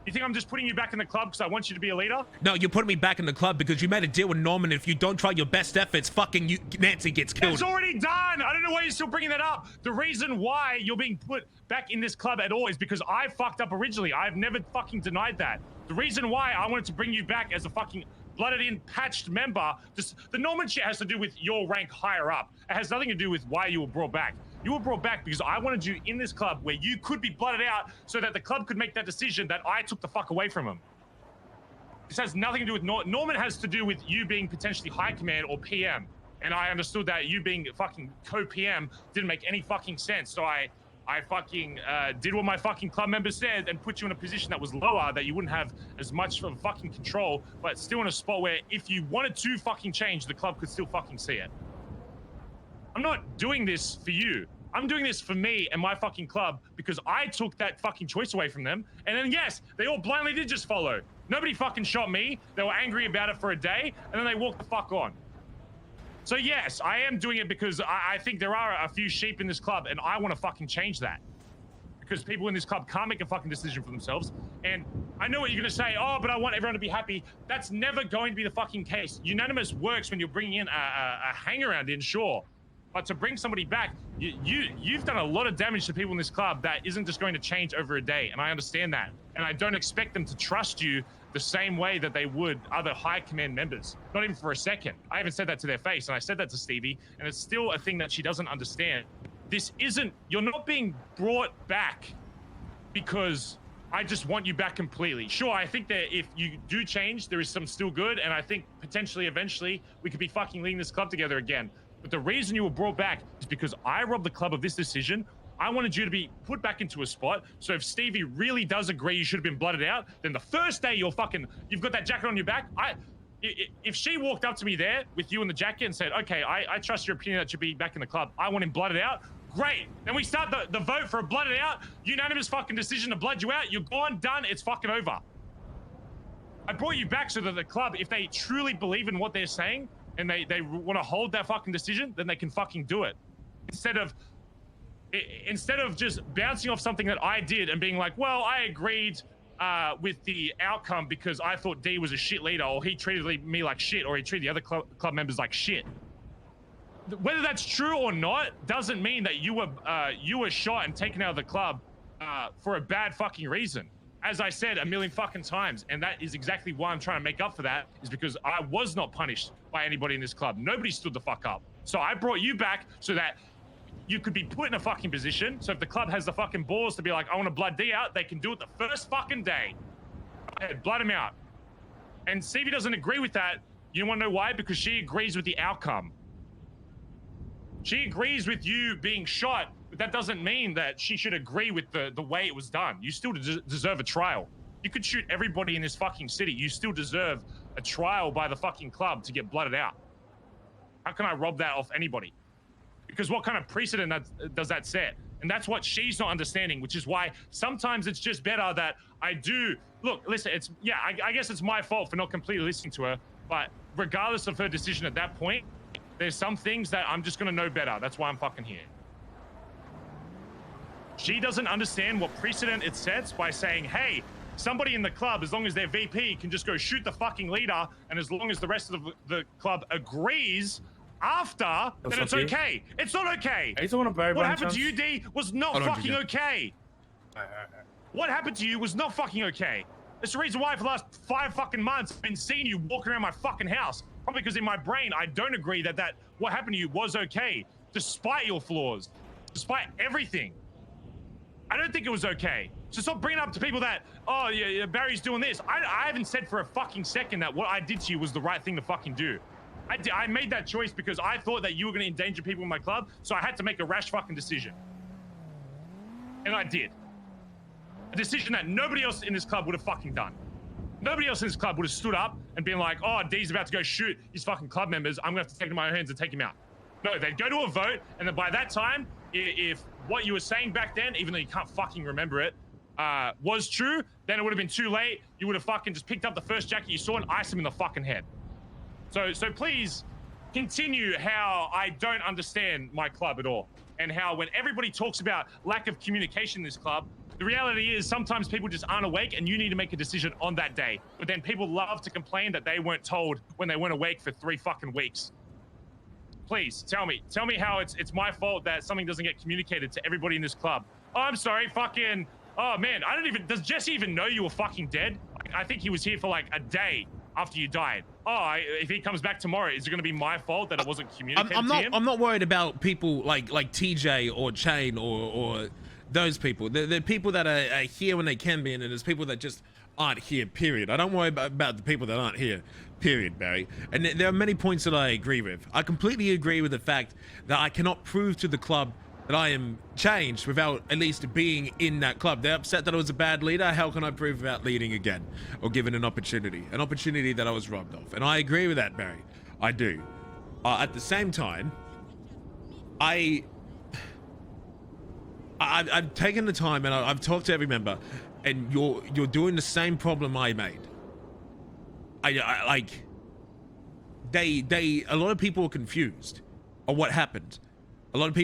You think I'm just putting you back in the club because I want you to be a leader? No, you're putting me back in the club because you made a deal with Norman. If you don't try your best efforts, fucking Nancy gets killed. It's already done. I don't know why you're still bringing that up. The reason why you're being put back in this club at all is because I fucked up originally. I've never fucking denied that. The reason why I wanted to bring you back as a fucking blooded in, patched member, just the Norman shit has to do with your rank higher up. It has nothing to do with why you were brought back. You were brought back because I wanted you in this club where you could be blooded out so that the club could make that decision that I took the fuck away from him. This has nothing to do with Norman has to do with you being potentially high command or PM. And I understood that you being fucking co-PM didn't make any fucking sense. So I fucking did what my fucking club members said and put you in a position that was lower, that you wouldn't have as much of fucking control, but still in a spot where if you wanted to fucking change, the club could still fucking see it. I'm not doing this for you. I'm doing this for me and my fucking club because I took that fucking choice away from them. And then, yes, they all blindly did just follow. Nobody fucking shot me. They were angry about it for a day, and then they walked the fuck on. So, yes, I am doing it because I think there are a few sheep in this club, and I want to fucking change that. Because people in this club can't make a fucking decision for themselves. And I know what you're going to say, oh, but I want everyone to be happy. That's never going to be the fucking case. Unanimous works when you're bringing in a hang-around in, sure. But to bring somebody back, you've done a lot of damage to people in this club that isn't just going to change over a day, and I understand that. And I don't expect them to trust you the same way that they would other high command members. Not even for a second. I haven't said that to their face, and I said that to Stevie, and it's still a thing that she doesn't understand. You're not being brought back because I just want you back completely. Sure, I think that if you do change, there is some still good, and I think potentially eventually we could be fucking leading this club together again. But the reason you were brought back is because I robbed the club of this decision. I wanted you to be put back into a spot. So if Stevie really does agree you should have been blooded out, then the first day you've got that jacket on your back. If she walked up to me there with you in the jacket and said, okay, I trust your opinion that you'll be back in the club. I want him blooded out. Great. Then we start the vote for a blooded out. Unanimous fucking decision to blood you out. You're gone, done. It's fucking over. I brought you back so that the club, if they truly believe in what they're saying and they want to hold that fucking decision, then they can fucking do it. Instead of just bouncing off something that I did and being like, well, I agreed with the outcome because I thought D was a shit leader, or he treated me like shit, or he treated the other club members like shit. Whether that's true or not doesn't mean that you were shot and taken out of the club for a bad fucking reason. As I said a million fucking times, and that is exactly why I'm trying to make up for that, is because I was not punished by anybody in this club. Nobody stood the fuck up. So I brought you back so that you could be put in a fucking position. So if the club has the fucking balls to be like, I want to blood D out, they can do it the first fucking day. Go ahead, blood him out. And Stevie doesn't agree with that. You want to know why? Because she agrees with the outcome. She agrees with you being shot, but that doesn't mean that she should agree with the way it was done. You still deserve a trial. You could shoot everybody in this fucking city. You still deserve a trial by the fucking club to get blooded out. How can I rob that off anybody? Because what kind of precedent does that set? And that's what she's not understanding, which is why sometimes it's just better that I do. Look, listen, I guess it's my fault for not completely listening to her, but regardless of her decision at that point, there's some things that I'm just gonna know better. That's why I'm fucking here. She doesn't understand what precedent it sets by saying, hey, somebody in the club, as long as they're VP, can just go shoot the fucking leader, and as long as the rest of the club agrees after, then it's okay. It's not okay. What happened to you, D, was not fucking okay. What happened to you was not fucking okay. That's the reason why for the last 5 fucking months I've been seeing you walking around my fucking house. Probably because in my brain, I don't agree that what happened to you was okay, despite your flaws, despite everything. I don't think it was okay. So stop bringing up to people that, oh, yeah, Barry's doing this. I haven't said for a fucking second that what I did to you was the right thing to fucking do. I made that choice because I thought that you were going to endanger people in my club, so I had to make a rash fucking decision. And I did. A decision that nobody else in this club would have fucking done. Nobody else in this club would have stood up and been like, oh, D's about to go shoot his fucking club members. I'm going to have to take it in my own hands and take him out. No, they'd go to a vote, and then by that time, if what you were saying back then, even though you can't fucking remember it, was true, then it would have been too late. You would have fucking just picked up the first jacket you saw and iced him in the fucking head. So please continue how I don't understand my club at all. And how when everybody talks about lack of communication in this club, the reality is sometimes people just aren't awake and you need to make a decision on that day. But then people love to complain that they weren't told when they weren't awake for 3 fucking weeks. Please tell me how it's my fault that something doesn't get communicated to everybody in this club. Oh, I'm sorry, fucking, oh man, does Jesse even know you were fucking dead? I think he was here for like a day after you died. Oh, if he comes back tomorrow, is it going to be my fault that it wasn't communicated to him? I'm not worried about people like TJ or Chain or those people. They're people that are here when they can be, and there's people that just aren't here, period. I don't worry about the people that aren't here, period, Barry. And there are many points that I agree with. I completely agree with the fact that I cannot prove to the club that I am changed without at least being in that club. They're upset that I was a bad leader. How can I prove without leading again or given an opportunity that I was robbed of? And I agree with that, Barry. I do. At the same time, I've taken the time and I've talked to every member, and you're doing the same problem I made. A lot of people are confused on what happened. A lot of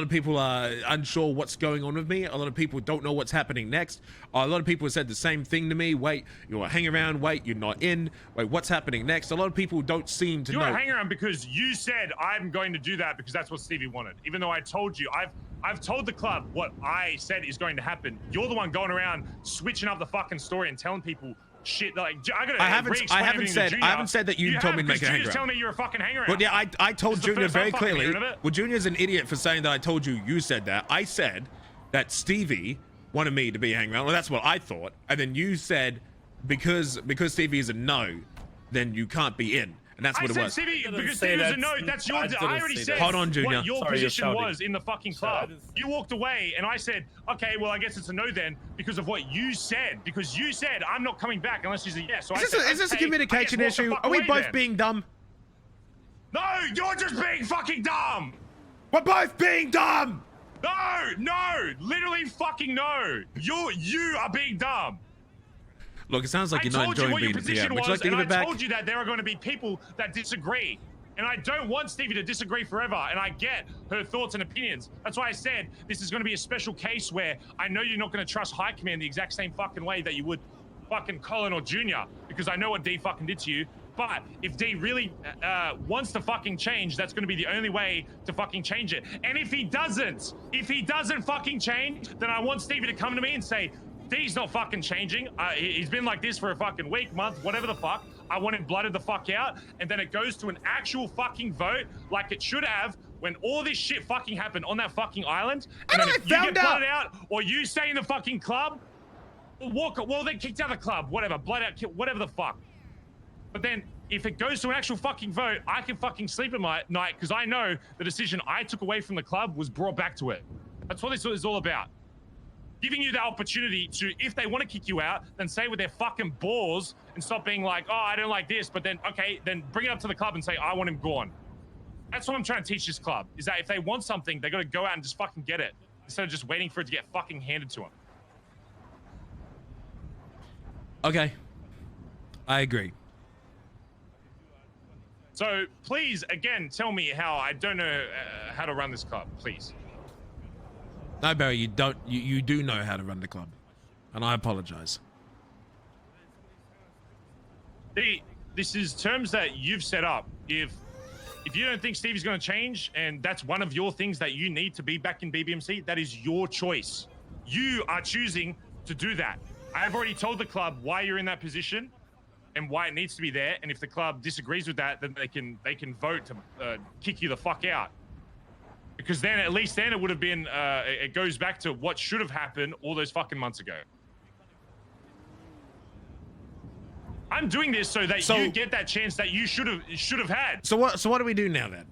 people are unsure what's going on with me. A lot of people don't know what's happening next. A lot of people said the same thing to me. Wait, you hang around. Wait, you're not in. Wait, what's happening next? A lot of people don't seem to know. You hang around because you said I'm going to do that because that's what Stevie wanted. Even though I told you, I've told the club what I said is going to happen. You're the one going around switching up the fucking story and telling people shit. Like I haven't said that you told me to make a hang around. Junior's telling me you're a fucking hang around. But yeah, I told Junior very clearly. Well, Junior's an idiot for saying that I told you said that. I said that Stevie wanted me to be hanging around. Well, that's what I thought. And then you said, because Stevie is a no, then you can't be in. And that's what it was. Stevie, didn't because say Stevie was a that. no. That's your. I didn't I already say said that. Hold on, Junior. what your Sorry, you're position shouting. was in the fucking Sorry, I club. didn't say You walked away, and I said, okay, well, I guess it's a no then because of what you said. Because you said I'm not coming back unless she's a yes. So Is this a communication issue? Are we both being dumb? No, you're just being fucking dumb. We're both being dumb. No, literally fucking no. You are being dumb. Look, it sounds like I you're not told you enjoying what your being position here. Would you like was, to give and it I back? told you that there are going to be people that disagree. And I don't want Stevie to disagree forever, and I get her thoughts and opinions. That's why I said this is going to be a special case where I know you're not going to trust High Command the exact same fucking way that you would fucking Colin or Junior, because I know what D fucking did to you. But if D really wants to fucking change, that's going to be the only way to fucking change it. And if he doesn't fucking change, then I want Stevie to come to me and say, D's not fucking changing. He's been like this for a fucking week, month, whatever the fuck. I want him blooded the fuck out. And then it goes to an actual fucking vote like it should have when all this shit fucking happened on that fucking island. And then if you get blooded out or you stay in the fucking club, well, then kicked out of the club, whatever, blood out, whatever the fuck. But then if it goes to an actual fucking vote, I can fucking sleep at my night because I know the decision I took away from the club was brought back to it. That's what this is all about. Giving you the opportunity to, if they want to kick you out, then say with their fucking balls and stop being like, oh, I don't like this, but then, okay, then bring it up to the club and say, I want him gone. That's what I'm trying to teach this club, is that if they want something, they got to go out and just fucking get it instead of just waiting for it to get fucking handed to them. Okay. I agree. So please, again, tell me how I don't know how to run this club, please. No, Barry, you don't. You do know how to run the club, and I apologize. This is terms that you've set up. If you don't think Stevie's going to change, and that's one of your things that you need to be back in BBMC, that is your choice. You are choosing to do that. I have already told the club why you're in that position and why it needs to be there. And if the club disagrees with that, then they can vote to kick you the fuck out. Because then, at least then, it would have been, it goes back to what should have happened all those fucking months ago. I'm doing this so that you get that chance that you should have had. So what do we do now then?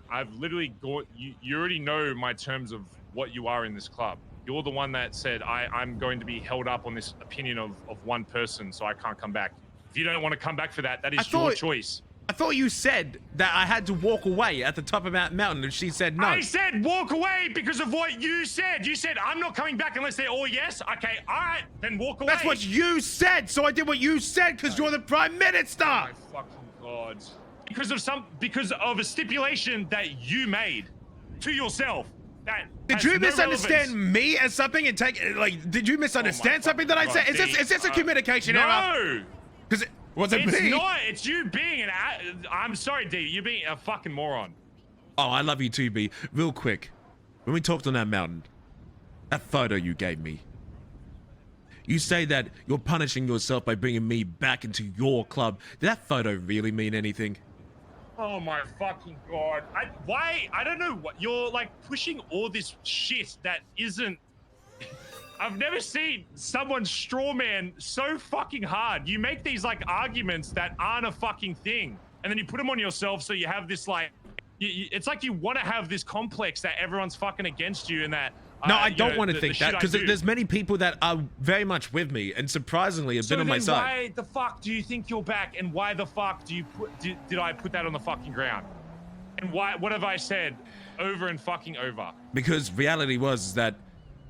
I've literally got you already know my terms of what you are in this club. You're the one that said I'm going to be held up on this opinion of one person, so I can't come back. If you don't want to come back for that, that is your choice. I thought you said that I had to walk away at the top of that mountain, and she said no. I said walk away because of what you said. You said I'm not coming back unless they're all yes. Okay, all right, then walk away. That's what you said, so I did what you said because you're the Prime Minister. Oh my fucking God. Because of a stipulation that you made to yourself. Did you misunderstand me as something and did you misunderstand something that I said? Is this a communication error? No! Because it wasn't me. It's not. It's you being I'm sorry, D. You're being a fucking moron. Oh, I love you too, B. Real quick. When we talked on that mountain, that photo you gave me, you say that you're punishing yourself by bringing me back into your club. Did that photo really mean anything? Oh my fucking God. I don't know what you're like pushing all this shit that isn't. I've never seen someone straw man so fucking hard. You make these like arguments that aren't a fucking thing, and then you put them on yourself so you have this like, it's like you want to have this complex that everyone's fucking against you and that. No, I don't want to think that because there's many people that are very much with me and surprisingly have been on my side. Why the fuck do you think you're back? And why the fuck did I put that on the fucking ground? And what have I said over and fucking over? Because reality was that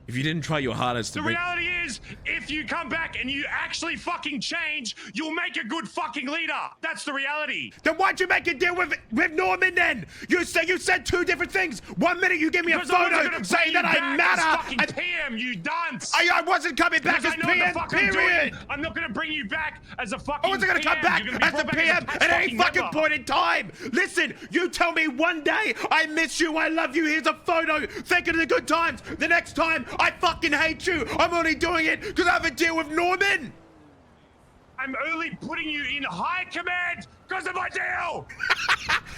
if you didn't try your hardest to The reality is, if you come back and you actually fucking change, you'll make a good fucking leader. That's the reality. Then why'd you make a deal with Norman then? You said two different things. 1 minute you give me a photo saying that I matter. Fucking PM, you dunce. I wasn't coming back as PM, period. I'm not gonna bring you back as a fucking I wasn't gonna come back as a PM at any fucking point in time. Listen, you tell me one day I miss you, I love you, here's a photo, thinking of the good times. The next time, I fucking hate you. I'm only doing it because I have a deal with Norman. I'm only putting you in high command because of my deal.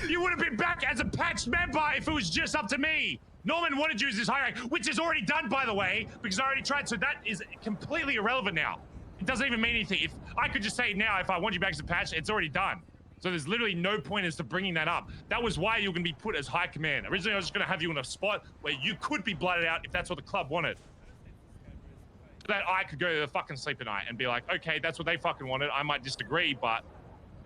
You would have been back as a patched member if it was just up to me. Norman wanted you as his high rank, which is already done, by the way, because I already tried. So that is completely irrelevant now. It doesn't even mean anything. If I could just say now, if I want you back as a patch, it's already done. So there's literally no point as to bringing that up. That was why you were going to be put as high command. Originally, I was just going to have you in a spot where you could be blooded out if that's what the club wanted. So that I could go to the fucking sleep at night and be like, okay, that's what they fucking wanted. I might disagree, but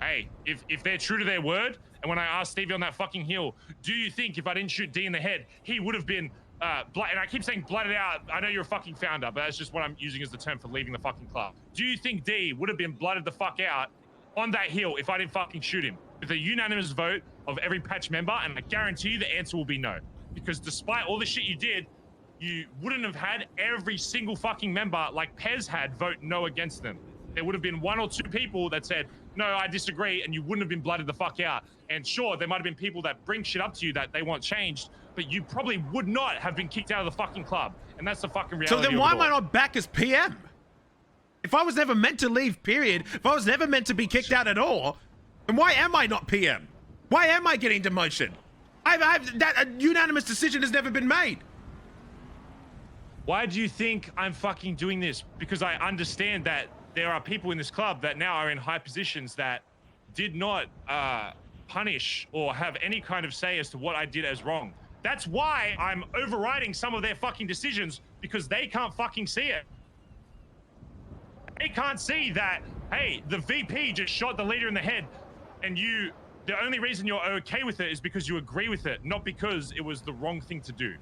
hey, if they're true to their word, and when I asked Stevie on that fucking hill, do you think if I didn't shoot D in the head, he would have been and I keep saying blooded out. I know you're a fucking founder, but that's just what I'm using as the term for leaving the fucking club. Do you think D would have been blooded the fuck out on that hill if I didn't fucking shoot him? With a unanimous vote of every patch member, and I guarantee you the answer will be no. Because despite all the shit you did, you wouldn't have had every single fucking member like Pez had vote no against them. There would have been 1 or 2 people that said, no, I disagree, and you wouldn't have been blooded the fuck out. And sure, there might have been people that bring shit up to you that they want changed, but you probably would not have been kicked out of the fucking club. And that's the fucking reality. So then why am I not back as PM? If I was never meant to leave, period, if I was never meant to be kicked out at all, then why am I not PM? Why am I getting demotion? That unanimous decision has never been made. Why do you think I'm fucking doing this? Because I understand that there are people in this club that now are in high positions that did not punish or have any kind of say as to what I did as wrong. That's why I'm overriding some of their fucking decisions, because they can't fucking see it. They can't see that, hey, the VP just shot the leader in the head, and the only reason you're okay with it is because you agree with it, not because it was the wrong thing to do.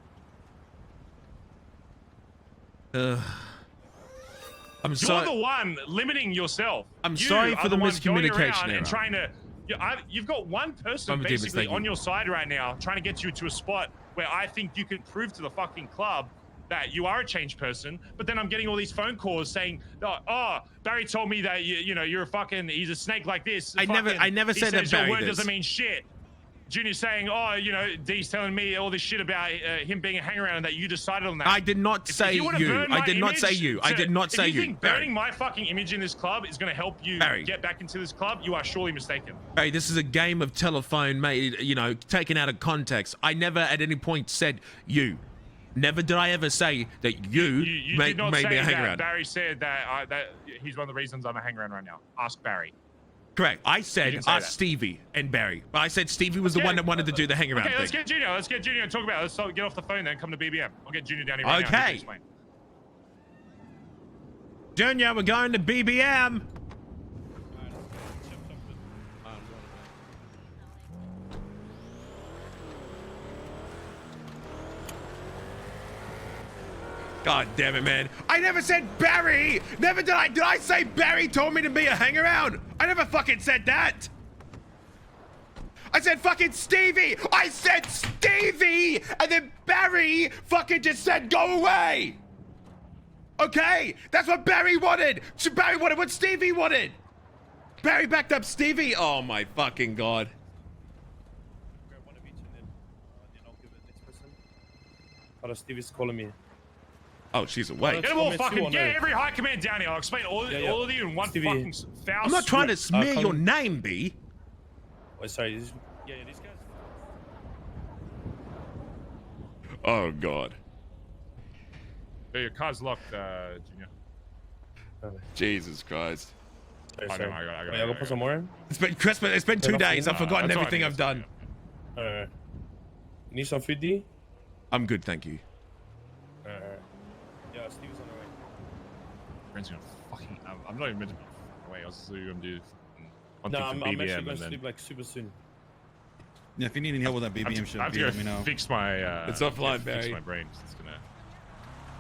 I'm You're sorry. the one limiting yourself. I'm You sorry are for the one going miscommunication around error. and trying to. You've got one person basically on your side right now trying to get you to a spot where I think you can prove to the fucking club that you are a changed person. But then I'm getting all these phone calls saying, "Oh, Barry told me that you're a fucking he's a snake like this." I never said that Barry your word did. doesn't mean shit. Junior's saying, "Oh, D's telling me all this shit about him being a hangaround and that you decided on that." I did not say you. I did not say you. I did not say if you you. think Barry. burning my fucking image in this club is going to help you get back into this club, you are surely mistaken. Barry, this is a game of telephone made, taken out of context. I never at any point said you. Never did I ever say that you did not made say me a that. hangaround. Barry said that he's one of the reasons I'm a hangaround right now. Ask Barry. Correct. I said say ask that. Stevie and Barry. But I said Stevie was the one that wanted to do the hangaround Okay, thing. let's get Junior. Let's get Junior and talk about it. Let's get off the phone then. Come to BBM. I'll get Junior down here right now. Okay. Explain. Junior, we're going to BBM. God damn it, man. I never said Barry. Never did I. Did I say Barry told me to be a hangaround? I never fucking said that. I said fucking Stevie. I said Stevie. And then Barry fucking just said go away. Okay? That's what Barry wanted. So Barry wanted what Stevie wanted. Barry backed up Stevie. Oh my fucking God. Oh, Stevie's calling me. Oh, she's awake. Get them all fucking, get every high command down here. I'll explain all of you in one Stevie. fucking foul I'm not trying to swoop. smear your name, B. Oh, sorry. These guys. Oh, God. Yeah, your car's locked, Junior. Jesus Christ. Sorry. I got Wait, I'll go put some more in. It's been 2 days. I've forgotten that's all everything right, I've done. You need some food, D? I'm good, thank you. Yeah, Steve's on the way. Friends gonna fucking. I'm not even meant to be away. I was just gonna do one No, thing I'm for BBM actually and going to then sleep like super soon. Yeah, if you need any help with that BBM shit, I have to let me go know. fix my. It's offline, fix Barry. my brain. It's gonna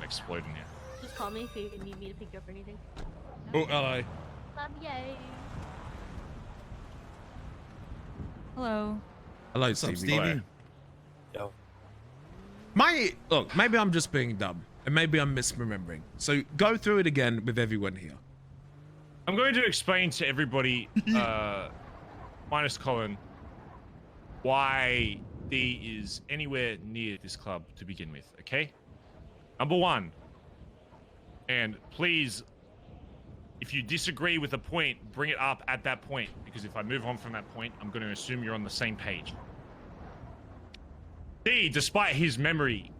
explode in here. Just call me if you need me to pick you up or anything. Oh, hello. Love you. Hello. Hello, What's up, Stevie. Stevie? Yo. Look, maybe I'm just being dumb, and maybe I'm misremembering. So go through it again with everyone here. I'm going to explain to everybody, minus Colin, why D is anywhere near this club to begin with, okay? Number one, and please, if you disagree with a point, bring it up at that point. Because if I move on from that point, I'm going to assume you're on the same page. D, despite his memory,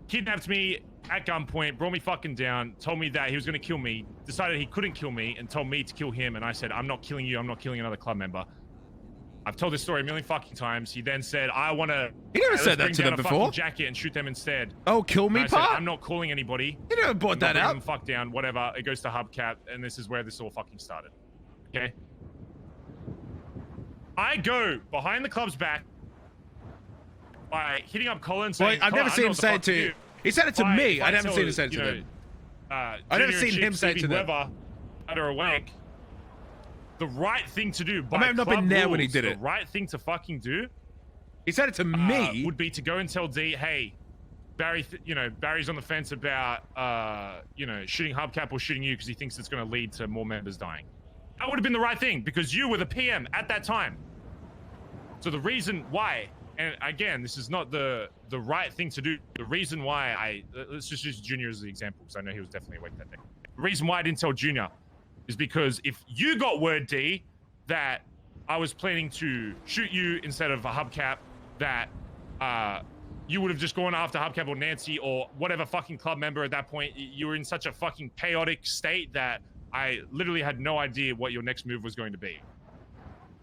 kidnapped me at gunpoint, brought me fucking down, told me that he was going to kill me, decided he couldn't kill me, and told me to kill him. And I said, I'm not killing you. I'm not killing another club member. I've told this story a million fucking times. He then said, I want to... He never said that to them before. ...jacket and shoot them instead. Oh, kill me and I part? said, I'm not calling anybody. You never brought that up. Them fuck down, whatever. It goes to hubcap, and this is where this all fucking started. Okay? I go behind the club's back by hitting up Colin saying... Well, I've never seen him say it to you. He said it to me. I never seen him say it to them. I never seen him say it to them. Whoever, awake. The right thing to do. I may have not been there when he did it. The right thing to fucking do. He said it to me. Would be to go and tell D, hey, Barry, Barry's on the fence about, shooting hubcap or shooting you because he thinks it's going to lead to more members dying. That would have been the right thing because you were the PM at that time. So the reason why, and again, this is not the right thing to do. The reason why let's just use Junior as the example because I know he was definitely awake that day. The reason why I didn't tell Junior is because if you got word, D, that I was planning to shoot you instead of a hubcap, that you would have just gone after hubcap or Nancy or whatever fucking club member at that point. You were in such a fucking chaotic state that I literally had no idea what your next move was going to be.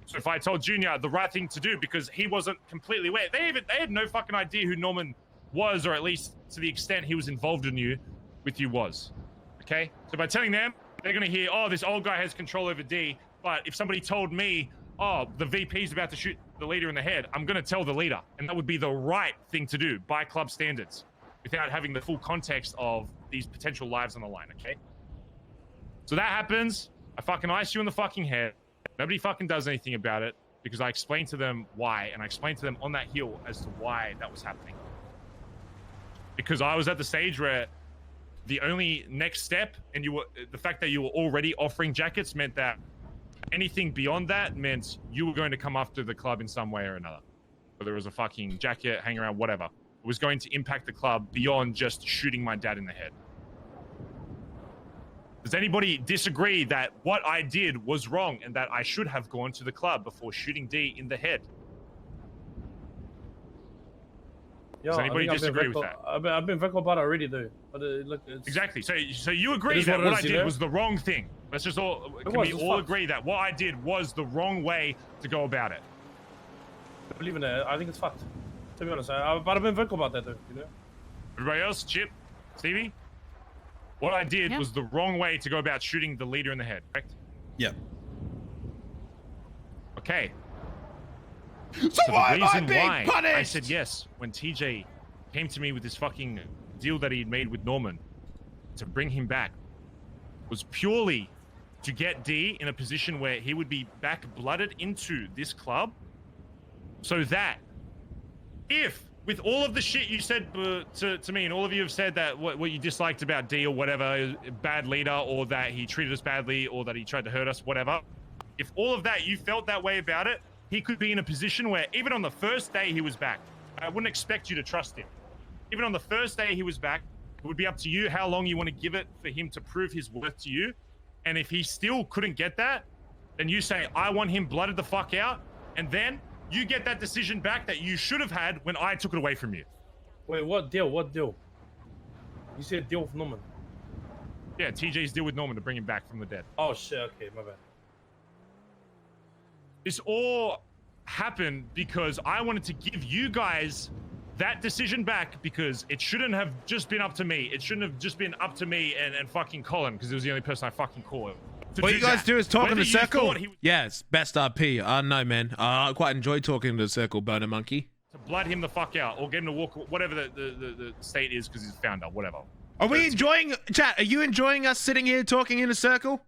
So if I told Junior the right thing to do because he wasn't completely aware, they had no fucking idea who Norman was, or at least to the extent he was involved with you was. Okay? So by telling them, they're going to hear, oh, this old guy has control over D. But if somebody told me, oh, the VP's about to shoot the leader in the head, I'm going to tell the leader. And that would be the right thing to do by club standards without having the full context of these potential lives on the line, okay? So that happens. I fucking ice you in the fucking head. Nobody fucking does anything about it because I explained to them why. And I explained to them on that hill as to why that was happening. Because I was at the stage where the only next step, and the fact that you were already offering jackets meant that anything beyond that meant you were going to come after the club in some way or another. Whether it was a fucking jacket, hang around, whatever. It was going to impact the club beyond just shooting my dad in the head. Does anybody disagree that what I did was wrong and that I should have gone to the club before shooting D in the head? Does anybody disagree with that? I've been vocal about it already, though. But look, exactly. So you agree that what I did was the wrong thing. Let's just can we all agree that what I did was the wrong way to go about it? I believe in it. I think it's fucked. To be honest, but I've been vocal about that, though. You know. Everybody else, Chip, Stevie, what I did was the wrong way to go about shooting the leader in the head. Correct? Yep. Okay. So why am I being punished? I said yes when TJ came to me with this fucking deal that he had made with Norman to bring him back was purely to get D in a position where he would be back blooded into this club so that if with all of the shit you said to me and all of you have said that what you disliked about D or whatever, bad leader or that he treated us badly or that he tried to hurt us, whatever, if all of that you felt that way about it, he could be in a position where even on the first day he was back, I wouldn't expect you to trust him. Even on the first day he was back, it would be up to you how long you want to give it for him to prove his worth to you. And if he still couldn't get that, then you say, I want him blooded the fuck out. And then you get that decision back that you should have had when I took it away from you. Wait, what deal? What deal? You said deal with Norman. Yeah, TJ's deal with Norman to bring him back from the dead. Oh shit, okay, my bad. This all happened because I wanted to give you guys that decision back because it shouldn't have just been up to me. It shouldn't have just been up to me and fucking Colin because it was the only person I fucking called. What you guys do is talk in the circle? Yes, best RP. No, man. I quite enjoy talking to the circle, Boner Monkey. To blood him the fuck out or get him to walk, whatever the state is because he's a founder, whatever. Are we enjoying, chat, are you enjoying us sitting here talking in a circle?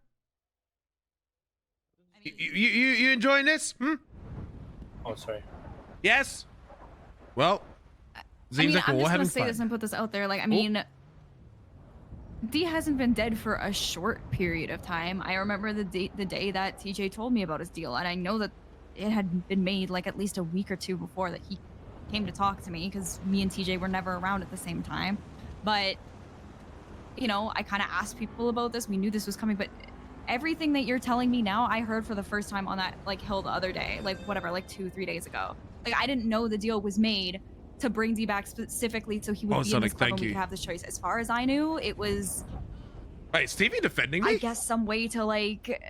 You enjoying this? Hmm? Oh, sorry. Yes? Well, seems like we're having fun. I'm just gonna say this and put this out there. Like, I mean, D hasn't been dead for a short period of time. I remember the day that TJ told me about his deal, and I know that it had been made like at least a week or two before that he came to talk to me because me and TJ were never around at the same time. But, you know, I kind of asked people about this. We knew this was coming, but everything that you're telling me now, I heard for the first time on that like hill the other day, like whatever, like 2-3 days ago. Like I didn't know the deal was made to bring D back specifically so he would be in this club and we could have this choice. As far as I knew, it was. Wait, Stevie defending me? I guess some way to like.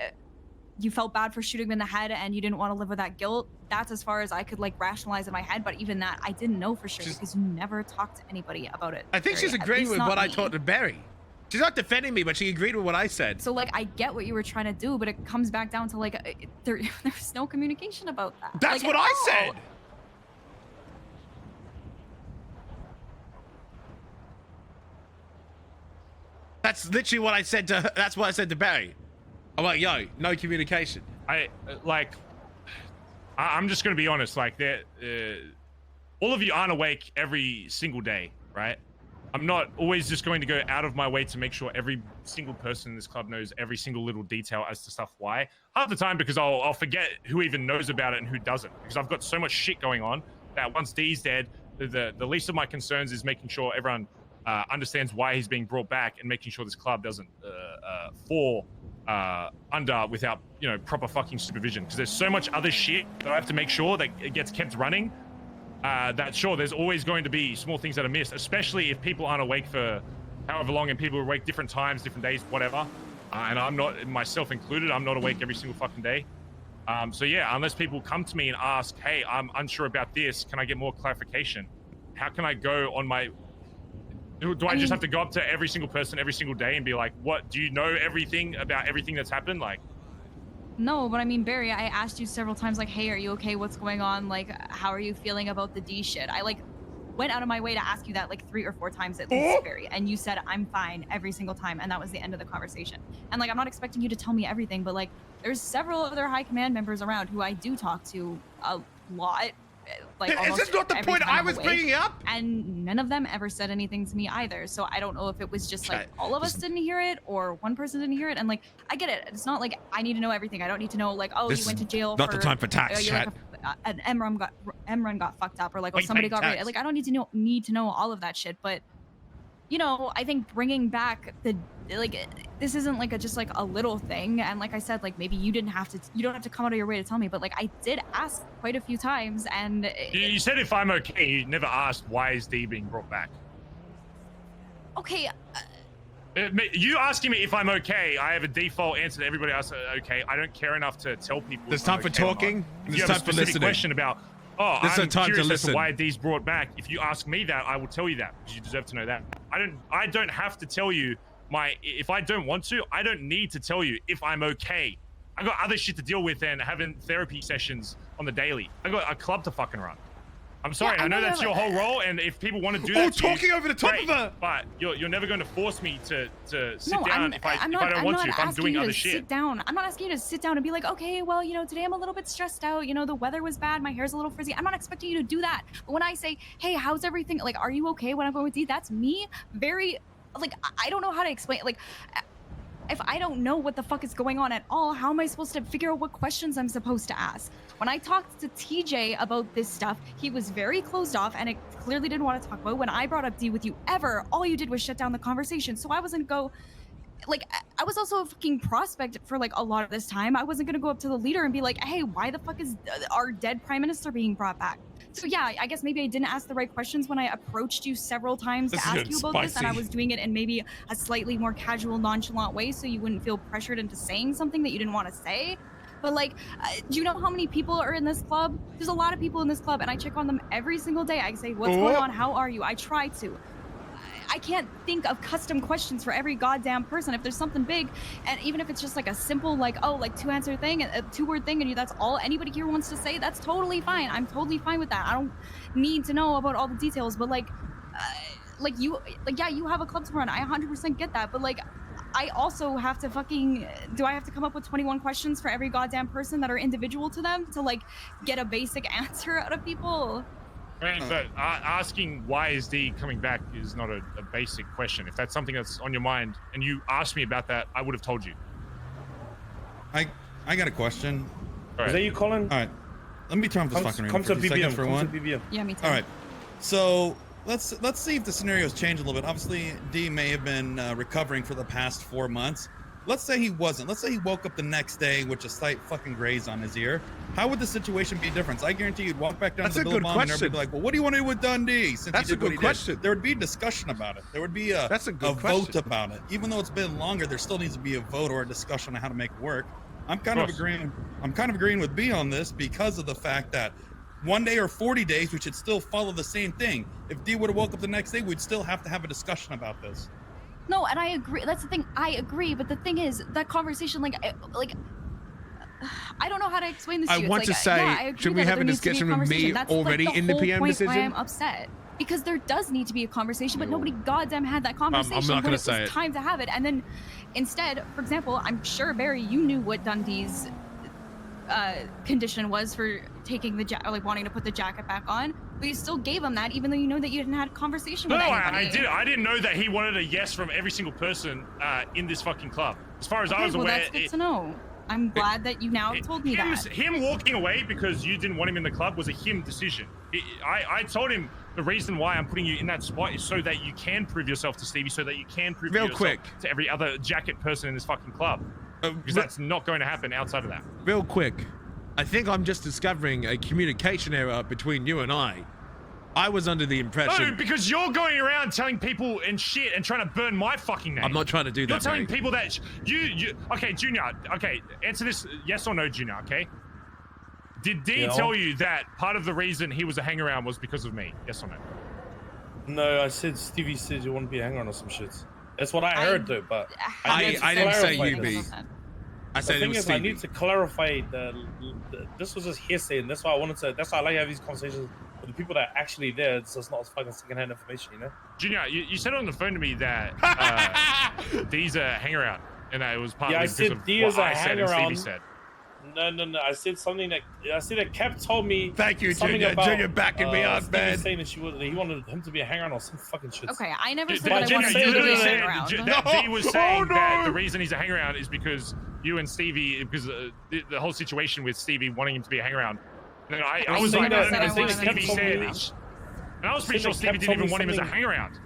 You felt bad for shooting him in the head and you didn't want to live with that guilt. That's as far as I could like rationalize in my head. But even that, I didn't know for sure because you never talked to anybody about it. I think she's agreeing with what I told to Barry. She's not defending me, but she agreed with what I said. So like, I get what you were trying to do, but it comes back down to like, there's no communication about that. That's like, what I said. That's literally what I said to her. That's what I said to Barry. I'm like, yo, no communication. I'm just gonna be honest. Like, all of you aren't awake every single day, right? I'm not always just going to go out of my way to make sure every single person in this club knows every single little detail as to stuff. Why? Half the time because I'll forget who even knows about it and who doesn't. Because I've got so much shit going on that once D's dead, the least of my concerns is making sure everyone understands why he's being brought back and making sure this club doesn't fall under without proper fucking supervision, because there's so much other shit that I have to make sure that it gets kept running, that sure there's always going to be small things that are missed, especially if people aren't awake for however long and people are awake different times, different days, whatever, and I'm not, myself included, I'm not awake every single fucking day. So yeah, unless people come to me and ask, hey, I'm unsure about this, can I get more clarification? How can I go on my... Do I just have to go up to every single person every single day and be like, what, do you know everything about everything that's happened? Like, no, but I mean, Barry, I asked you several times, like, hey, are you okay? What's going on? Like, how are you feeling about the D shit? I like went out of my way to ask you that like 3 or 4 times at least, Barry, and you said I'm fine every single time, and that was the end of the conversation. And like, I'm not expecting you to tell me everything, but like, there's several other high command members around who I do talk to a lot. Like, is this not the point I was bringing up? And none of them ever said anything to me either. So I don't know if it was just like all of us didn't hear it or one person didn't hear it. And like, I get it. It's not like I need to know everything. I don't need to know like, oh, you went to jail. Not the time for tax chat. Like an M-run got fucked up, or like, oh, somebody got raided. Like, I don't need to know all of that shit. But I think bringing back the this isn't like just like a little thing. And like I said, like maybe you don't have to come out of your way to tell me, but like I did ask quite a few times, and you said if I'm okay. You never asked why is D being brought back. Okay. You asking me if I'm okay, I have a default answer to everybody else. Okay, I don't care enough to tell people. There's time for talking. If you have a specific question about, I'm curious as to why D's brought back. If you ask me that, I will tell you that, because you deserve to know that. I don't have to tell you if I don't want to. I don't need to tell you if I'm okay. I got other shit to deal with than having therapy sessions on the daily. I got a club to fucking run. I'm sorry, I know that's your whole role, and if people want to do that, talking over the top of her. But you're never going to force me to sit down if I don't want to. If I'm doing other shit. Sit down. I'm not asking you to sit down and be like, okay, well, today I'm a little bit stressed out. The weather was bad. My hair's a little frizzy. I'm not expecting you to do that. But when I say, hey, how's everything? Like, are you okay when I'm going with you? That's me. Very, like, I don't know how to explain. Like, if I don't know what the fuck is going on at all, how am I supposed to figure out what questions I'm supposed to ask? When I talked to TJ about this stuff, he was very closed off and it clearly didn't want to talk about it. When I brought up D with you all you did was shut down the conversation. So I wasn't like, I was also a fucking prospect for like a lot of this time. I wasn't gonna go up to the leader and be like, hey, why the fuck is our dead prime minister being brought back? So yeah, I guess maybe I didn't ask the right questions when I approached you several times to ask you about this, and I was doing it in maybe a slightly more casual, nonchalant way so you wouldn't feel pressured into saying something that you didn't want to say. But like, do you know how many people are in this club? There's a lot of people in this club, and I check on them every single day. I say, what's going on? How are you? I try to. I can't think of custom questions for every goddamn person. If there's something big, and even if it's just like a simple, like, oh, like 2-answer thing, a 2-word thing, and that's all anybody here wants to say, that's totally fine. I'm totally fine with that. I don't need to know about all the details, but you have a club to run. I 100% get that, but like, I also have to do I have to come up with 21 questions for every goddamn person that are individual to them to like get a basic answer out of people? Right, but asking why is D coming back is not a basic question. If that's something that's on your mind and you asked me about that, I would have told you. I got a question. Right. Is that you, Colin? All right, let me turn off this fucking room for 2 seconds for one. Yeah, me too. All right, so let's see if the scenarios change a little bit. Obviously, D may have been recovering for the past 4 months. let's say he wasn't. Let's say he woke up the next day with a slight fucking graze on his ear. How would the situation be different? I guarantee you'd walk back down to the Billabong and everybody be like, well, what do you want to do with Dundee? Since That's he a did what good he question. Did. There would be discussion about it. There would be a vote about it. Even though it's been longer, there still needs to be a vote or a discussion on how to make it work. I'm kind of agreeing with B on this because of the fact that 1 day or 40 days, we should still follow the same thing. If D would have woke up the next day, we'd still have to have a discussion about this. No, and I agree. That's the thing. I agree, but the thing is, that conversation, like, I don't know how to explain this to you. I want to say, should we have a discussion with me already in the PM decision? Why I'm upset. Because there does need to be a conversation, but nobody goddamn had that conversation I'm not when gonna it say was it. time to have it. And then instead, for example, I'm sure, Barry, you knew what Dundee's condition was for taking the like wanting to put the jacket back on, but you still gave him that even though you know that you didn't have a conversation with anybody. I didn't know that he wanted a yes from every single person in this fucking club. As far as I was aware, that's good to know. I'm glad that you now told me that. Him walking away because you didn't want him in the club was a him decision. I told him the reason why I'm putting you in that spot is so that you can prove yourself to Stevie, so that you can prove yourself to every other jacket person in this fucking club. Because that's not going to happen outside of that. Real quick, I think I'm just discovering a communication error between you and I. I was under the impression... No, because you're going around telling people and shit and trying to burn my fucking name. I'm not trying to do that, You're telling mate. people that you... Okay, Junior, okay, answer this yes or no, Junior, okay? Did D tell you that part of the reason he was a hangaround was because of me? Yes or no? No, I said Stevie said you want to be a hangaround or some shit. That's what I heard, though, but... I didn't say you, B. I said the it thing was is, Stevie. I need to clarify this was just hearsay, and that's why I wanted to. That's why I like to have these conversations with the people that are actually there, so it's not fucking secondhand information, you know. Junior, you said on the phone to me that D's a hangaround, and that it was partly because of what I said and Stevie said. No. I said something that Cap told me. Thank you, Junior. Junior backing me up, man. Saying that he wanted him to be a hangaround or some fucking shit. Okay, I never said But that I wanted to be a hangaround. That D was saying that the reason he's a hangaround is because you and Stevie, because the whole situation with Stevie wanting him to be a hangaround. And I was like, I think Stevie said, and I was pretty sure Stevie didn't even want him as a hangaround.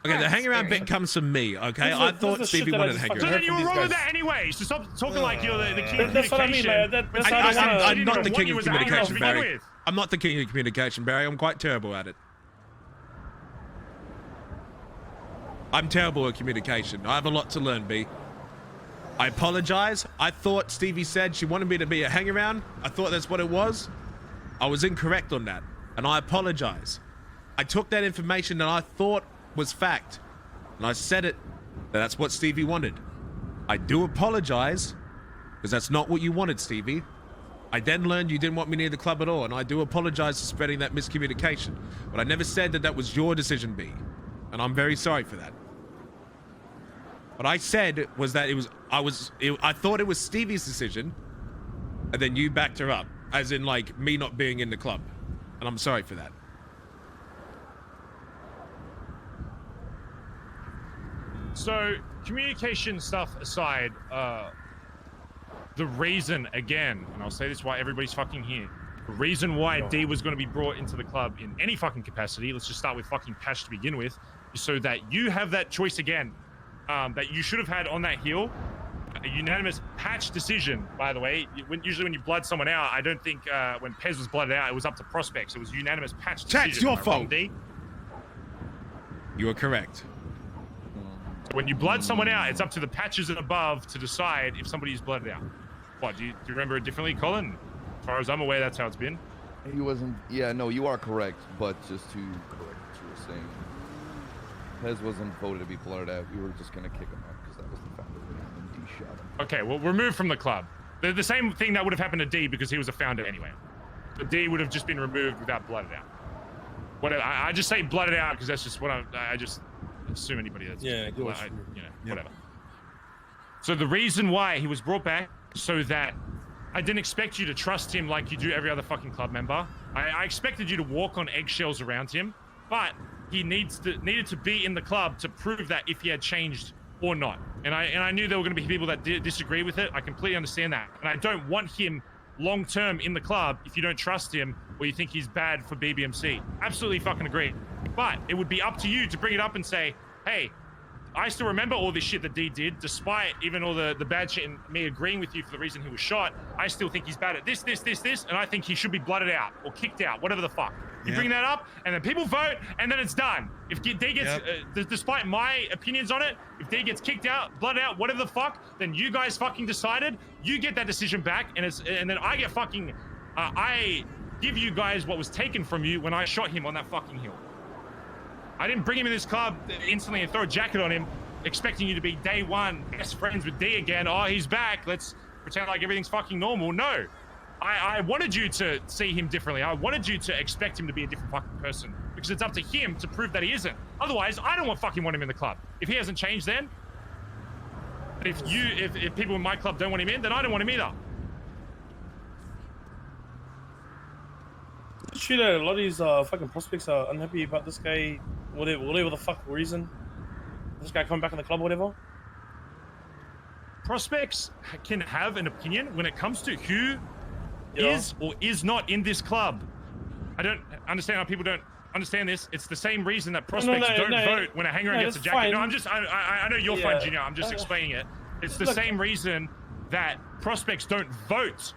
Okay, the hangaround bit comes from me, okay? I thought Stevie wanted a hangaround. So then you were wrong with that anyway. So stop talking like you're the king of That's what I mean, communication. I'm not the king of communication, Barry. I'm not the king of communication, Barry. I'm quite terrible at it. I'm terrible at communication. I have a lot to learn, B. I apologize. I thought Stevie said she wanted me to be a hangaround. I thought that's what it was. I was incorrect on that, and I apologize. I took that information that I thought was fact, and I said it, that's what Stevie wanted. I do apologize, because that's not what you wanted, Stevie. I then learned you didn't want me near the club at all, and I do apologize for spreading that miscommunication. But I never said that was your decision, B, and I'm very sorry for that. What I said was that I thought it was Stevie's decision, and then you backed her up, as in like me not being in the club, and I'm sorry for that. So, communication stuff aside, the reason, again, and I'll say this why everybody's fucking here, the reason why D was going to be brought into the club in any fucking capacity, let's just start with fucking Pash to begin with, is so that you have that choice again, that you should have had on that hill. A unanimous Patch decision, by the way. Usually when you blood someone out, I don't think when Pez was blooded out, it was up to prospects. It was unanimous Patch decision. That's your fault. D? You are correct. When you blood someone out, it's up to the patches and above to decide if somebody is blooded out. What, do you remember it differently, Colin? As far as I'm aware, that's how it's been. He wasn't... Yeah, no, you are correct, but just to correct what you were saying, Pez wasn't voted to be blooded out. We were just going to kick him out because that was the founder and D shot him. Okay, well, removed from the club. The same thing that would have happened to D because he was a founder anyway. But D would have just been removed without blooded out. Whatever. I just say blooded out because that's just what I just... assume anybody that's whatever. So the reason why he was brought back so that I didn't expect you to trust him like you do every other fucking club member. I expected you to walk on eggshells around him, but he needed to be in the club to prove that if he had changed or not. And I knew there were going to be people that disagree with it. I completely understand that, and I don't want him long term in the club if you don't trust him or you think he's bad for BBMC. Absolutely fucking agree. But it would be up to you to bring it up and say, hey, I still remember all this shit that D did, despite even all the bad shit and me agreeing with you for the reason he was shot. I still think he's bad at this, and I think he should be blooded out or kicked out, whatever the fuck. You bring that up, and then people vote, and then it's done. If D gets, despite my opinions on it, if D gets kicked out, blooded out, whatever the fuck, then you guys fucking decided. You get that decision back, and then I get fucking, I give you guys what was taken from you when I shot him on that fucking hill. I didn't bring him in this club instantly and throw a jacket on him, expecting you to be day one best friends with D again. Oh, he's back. Let's pretend like everything's fucking normal. No, I wanted you to see him differently. I wanted you to expect him to be a different fucking person because it's up to him to prove that he isn't. Otherwise, I don't fucking want him in the club. If he hasn't changed, then if people in my club don't want him in, then I don't want him either. Shoot, a lot of these fucking prospects are unhappy about this guy, whatever the fuck reason. This guy coming back in the club or whatever. Prospects can have an opinion when it comes to who is or is not in this club. I don't understand how people don't understand this. It's the same reason that prospects don't vote when a hanger gets a jacket. Fine. No, I know you're fine, Junior. I'm just explaining it. It's the same reason that prospects don't vote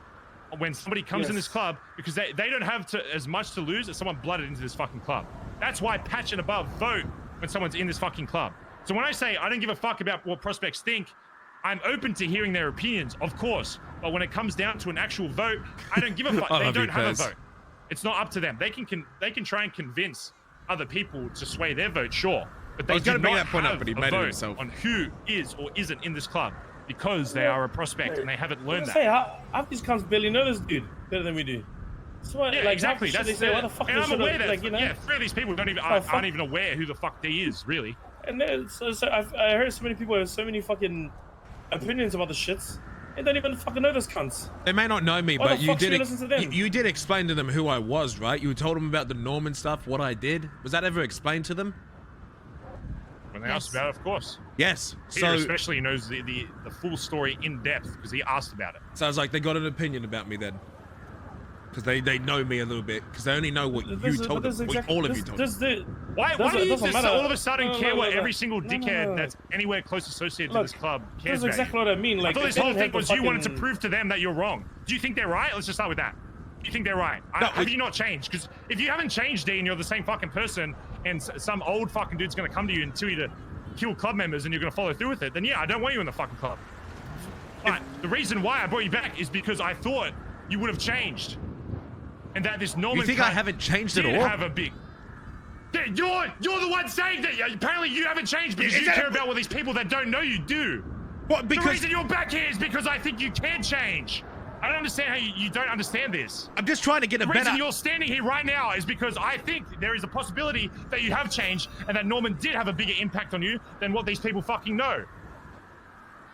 when somebody comes in this club, because they don't have as much to lose as someone blooded into this fucking club. That's why Patch and above vote when someone's in this fucking club. So when I say I don't give a fuck about what prospects think, I'm open to hearing their opinions, of course. But when it comes down to an actual vote, I don't give a fuck. They don't have a vote. It's not up to them. They can try and convince other people to sway their vote, sure. But they do not have a vote on who is or isn't in this club, because they are a prospect and they haven't learned that. Say, half these cunts barely know this dude better than we do. So what, exactly. That's say, why the fuck and I'm aware that like, you know? three of these people aren't even aware who the fuck D is, really. And then, so I heard so many people have so many fucking opinions about the shits. They don't even fucking know this cunts. They may not know me, but you did explain to them who I was, right? You told them about the Norman stuff, what I did. Was that ever explained to them? When they asked about it, of course. Yes. Peter especially knows the full story in depth because he asked about it. Sounds like they got an opinion about me then. Because they know me a little bit. Because they only know what you told them. All of you told them. Why do you just all of a sudden care what every single dickhead that's anywhere close associated to this club cares about? That's exactly what I mean. Like, I thought this whole thing was you wanted to prove to them that you're wrong. Do you think they're right? Let's just start with that. Do you think they're right? Have you not changed? Because if you haven't changed, D, and you're the same fucking person, and some old fucking dude's going to come to you and tell you to kill club members and you're going to follow through with it, then yeah, I don't want you in the fucking club. But the reason why I brought you back is because I thought you would have changed. And that this Norman. You think I haven't changed at all? Have a big. You're the one saying that. Apparently you haven't changed because you care about what these people that don't know you do. What? Because the reason you're back here is because I think you can change. I don't understand how you don't understand this. I'm just trying to get a better. The reason you're standing here right now is because I think there is a possibility that you have changed and that Norman did have a bigger impact on you than what these people fucking know.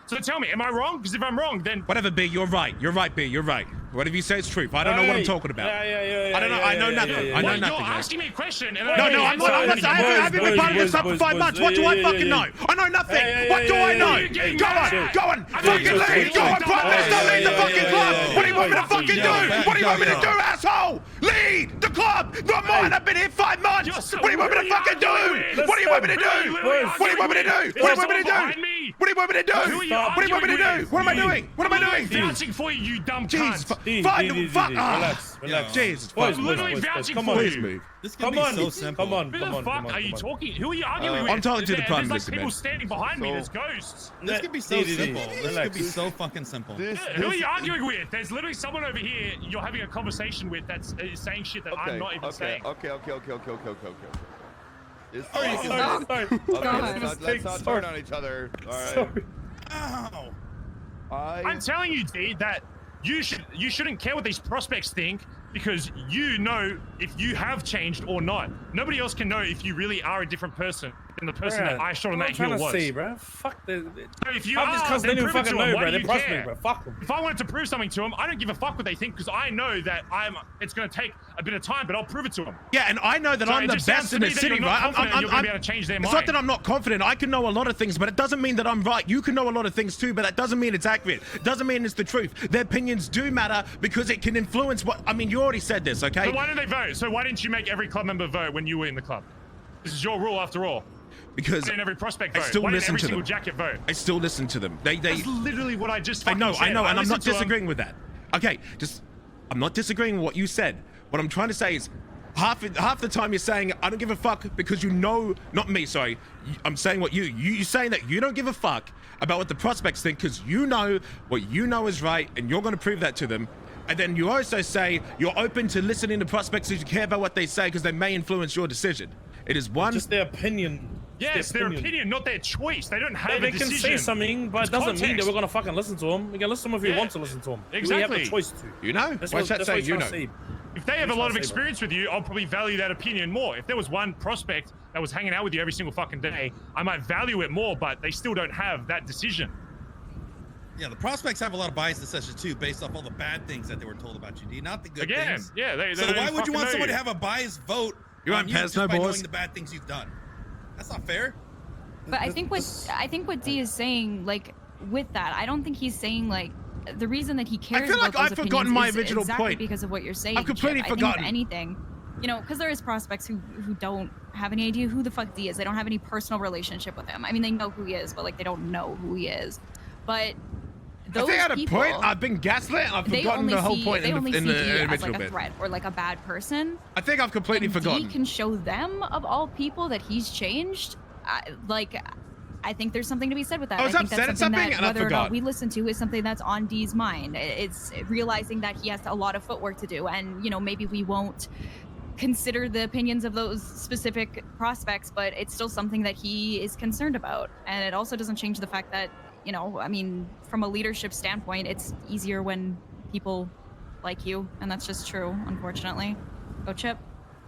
So tell me, am I wrong? Because if I'm wrong, then... Whatever, B, you're right. You're right, B, you're right. Whatever you say is truth. I don't know what I'm talking about. I don't know. I know nothing. I know nothing. You're asking me a question. And no, I'm not. I haven't been part of this club for 5 months. What do I fucking know? I know nothing. What do I know? Go on. Fucking lead. Go on, Prime Minister. Lead the fucking club. What do you want me to fucking do? What do you want me to do, asshole? Lead the club. Not mine. I've been here 5 months. What do you want me to fucking do? What do you want me to do? What do you want me to do? What do you want me to do? What do you want me to do? What do you want me to do? What am I doing? What am I doing? Vouching for you dumb cunt. Relax. Jesus. Literally vouching for you. This can be so simple. Come on. Who the fuck are you talking? Who are you arguing with? I'm talking to the Prime Minister. Minister, There's like people man. standing behind me. There's ghosts. This could be so simple. This could be so fucking simple. Who are you arguing with? There's literally someone over here you're having a conversation with that's saying shit that I'm not even saying. Okay. Let's not turn on each other. All right. Ow. I'm telling you, D, that you shouldn't care what these prospects think because you know if you have changed or not. Nobody else can know if you really are a different person than the person that I shot on that hill was. I'm trying to say, bro. Fuck the. So if you are, then prove it to them. Why do you care? Fuck them. If I wanted to prove something to them, I don't give a fuck what they think because I know that it's going to take a bit of time, but I'll prove it to them. Yeah, and I know that I'm the best in the city, right? I'm going to be able to change their mind. It's not that I'm not confident. I can know a lot of things, but it doesn't mean that I'm right. You can know a lot of things too, but that doesn't mean it's accurate. It doesn't mean it's the truth. Their opinions do matter because it can influence what. I mean, you already said this, okay? So why don't they vote? So why didn't you make every club member vote when you were in the club? This is your rule after all. because in every prospect vote. I still Why didn't listen every to single them. jacket vote? I still listen to them. They That's literally what I just I fucking know, said. and I'm not listened to disagreeing with that. Okay, I'm not disagreeing with what you said. What I'm trying to say is half the time you're saying I don't give a fuck because you know, not me, sorry. I'm saying what you're saying that you don't give a fuck about what the prospects think because you know what you know is right and you're going to prove that to them. And then you also say you're open to listening to prospects because you care about what they say because they may influence your decision. It is one. Just their opinion. Yes, their opinion, not their choice. They don't have they a decision. They can say something, but it doesn't mean that we're gonna fucking listen to them. We can listen to them if we want to listen to them. Exactly. We have the choice to. You know? What's that saying? You know. If they have a lot of experience with you, I'll probably value that opinion more. If there was one prospect that was hanging out with you every single fucking day, I might value it more, but they still don't have that decision. Yeah, the prospects have a lot of bias decisions too, based off all the bad things that they were told about you, D. Not the good things. Yeah, they so why would you want someone to have a biased vote on you just by knowing the bad things you've done? That's not fair. But I think what D is saying, like, with that, I don't think he's saying like the reason that he cares. I feel like about I've forgotten my original exactly point because of what you're saying. I've completely Chip. forgotten. I think if anything, you know, because there is prospects who don't have any idea who the fuck D is. They don't have any personal relationship with him. I mean, they know who he is, but like they don't know who he is. But those I think at a people, point I've been gaslit. I've forgotten the whole point in the as like a bit. threat or like a bad person. I think I've completely forgotten. D can show them of all people that he's changed. I think there's something to be said with that. I was think upset at something that and I whether or forgot. not we listen to is something that's on D's mind. It's realizing that he has a lot of footwork to do, and you know maybe we won't consider the opinions of those specific prospects, but it's still something that he is concerned about. And it also doesn't change the fact that, you know, I mean, from a leadership standpoint, it's easier when people like you, and that's just true, unfortunately. Go Chip.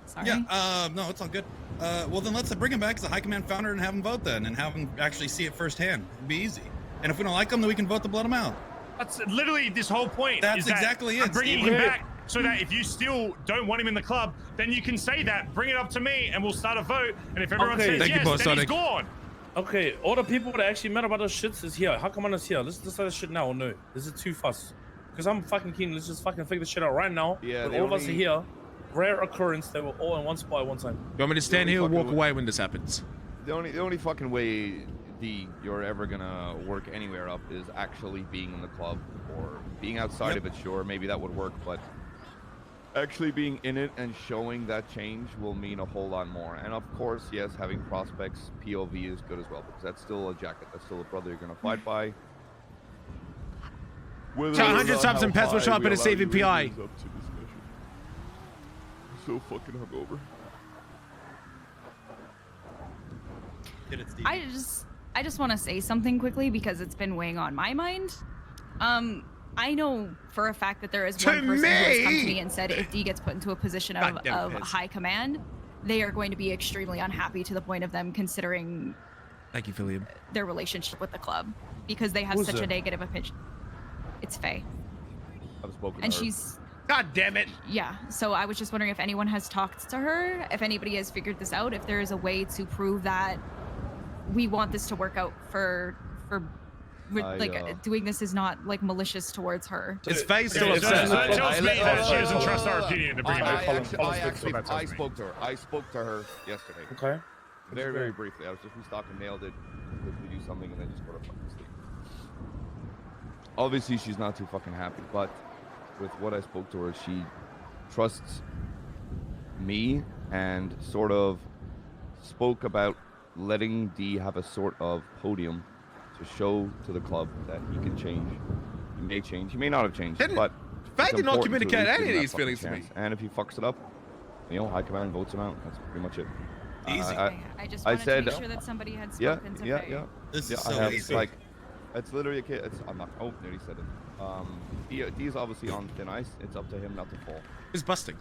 Sorry. Yeah, no, it's all good. Well, then let's bring him back as a high command founder and have him vote then, and have him actually see it firsthand. It'd be easy. And if we don't like him, then we can vote to blood him out. That's literally this whole point. That's exactly it. I'm bringing him back so that if you still don't want him in the club, then you can say that, bring it up to me, and we'll start a vote. And if everyone says yes, then he's gone. Okay, all the people that actually matter about those shits is here. How come I'm not here? Let's decide this shit now or no? This is too fast. Because I'm fucking keen. Let's just fucking figure this shit out right now. Yeah, all of us are here. Rare occurrence. They were all in one spot at one time. You want me to stand here or walk away when this happens? The only fucking way you're ever gonna work anywhere up is actually being in the club or being outside of it. Sure, maybe that would work, but actually being in it and showing that change will mean a whole lot more. And of course, yes, having prospects POV is good as well, because that's still a jacket, that's still a brother you're gonna fight by. 100 subs and Pets will show up in a CVPI. So fucking hungover. I just want to say something quickly because it's been weighing on my mind. I know for a fact that there is one person who has come to me and said if D gets put into a position of high command, they are going to be extremely unhappy to the point of them considering Thank you, Philippe. Their relationship with the club because they have such a negative opinion. It's Faye. I've spoken and to her. she's God damn it. Yeah, so I was just wondering if anyone has talked to her, if anybody has figured this out, if there is a way to prove that we want this to work out for doing this is not like malicious towards her. It's Faye still upset. That tells me that she doesn't trust our opinion to bring it back. I spoke to her. I spoke to her yesterday. Okay. Very, very briefly. I was just restocking, nailed it. We do something and then just go to fucking sleep. Obviously, she's not too fucking happy, but with what I spoke to her, she trusts me and sort of spoke about letting D have a sort of podium to show to the club that he can change. He may change. He may not have changed, but Faye did not communicate any of these feelings to me. And if he fucks it up, you know, high command votes him out. That's pretty much it. Easy. I just wanted to make sure that somebody had spoken to Faye. Yeah. This is so easy. Like, it's literally a kid. I'm not. Oh, there he said it. D is obviously on thin ice. It's up to him not to fall. He's busting.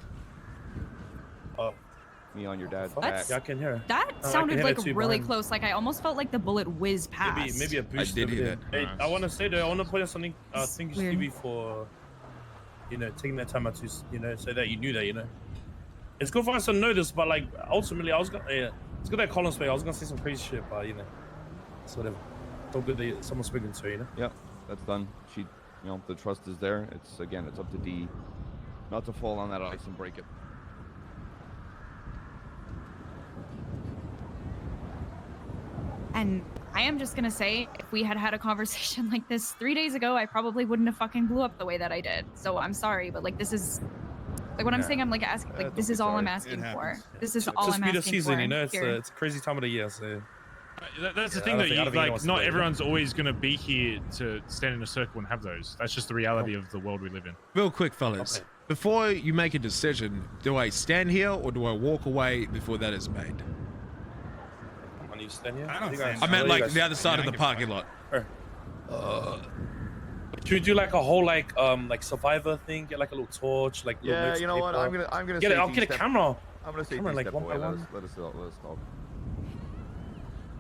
Oh. Me on your dad's What? back. Yeah, I can hear. That sounded like really close. Like I almost felt like the bullet whizzed past. Maybe a boost. I did hear that. Hey, I want to say though, I want to point out something. Thank you, weird. Stevie, for taking that time out to say that you knew that. It's good for us to know this, but like ultimately, I was gonna. Yeah, it's good that Colin's way. I was gonna say some crazy shit, but it's whatever. So good that someone's speaking to her, Yeah, that's done. She, the trust is there. It's up to D, not to fall on that ice and break it. And I am just gonna say, if we had had a conversation like this 3 days ago, I probably wouldn't have fucking blew up the way that I did. So I'm sorry, but like this is like what I'm saying. I'm like asking, like this is all I'm asking for. This is all I'm asking for. It's the speed of season, you know. It's a crazy time of the year. So that's the thing that you like. Not everyone's always going to be here to stand in a circle and have those. That's just the reality of the world we live in. Real quick, fellas. Okay. Before you make a decision, do I stand here or do I walk away before that is made? You stand here? I meant like the other side of the parking lot. Should we do like a whole like survivor thing? Get like a little torch, like yeah. You know what? I'm gonna get it. I'll get a camera. I'm gonna say like one by one. Let us talk.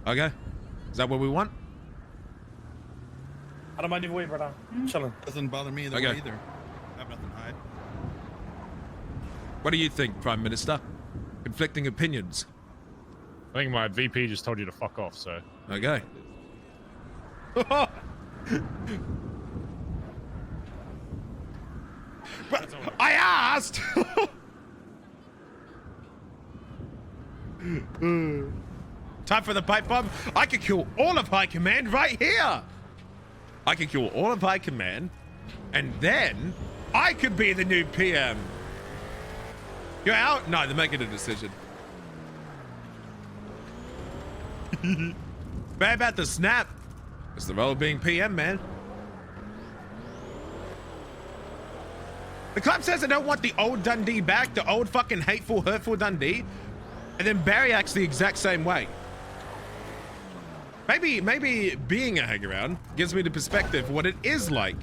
Okay. Is that what we want? I don't mind either way, brother. Chilling. Doesn't bother me either way either. I have nothing to hide. What do you think, Prime Minister? Conflicting opinions. I think my VP just told you to fuck off, so. Okay. But I asked! Time for the pipe bomb. I could kill all of High Command right here. I could kill all of High Command, and then I could be the new PM. You're out? No, they're making a decision. Bad about the snap. It's the role of being PM, man. The club says they don't want the old Dundee back, the old fucking hateful, hurtful Dundee. And then Barry acts the exact same way. Maybe being a hang-around gives me the perspective of what it is like.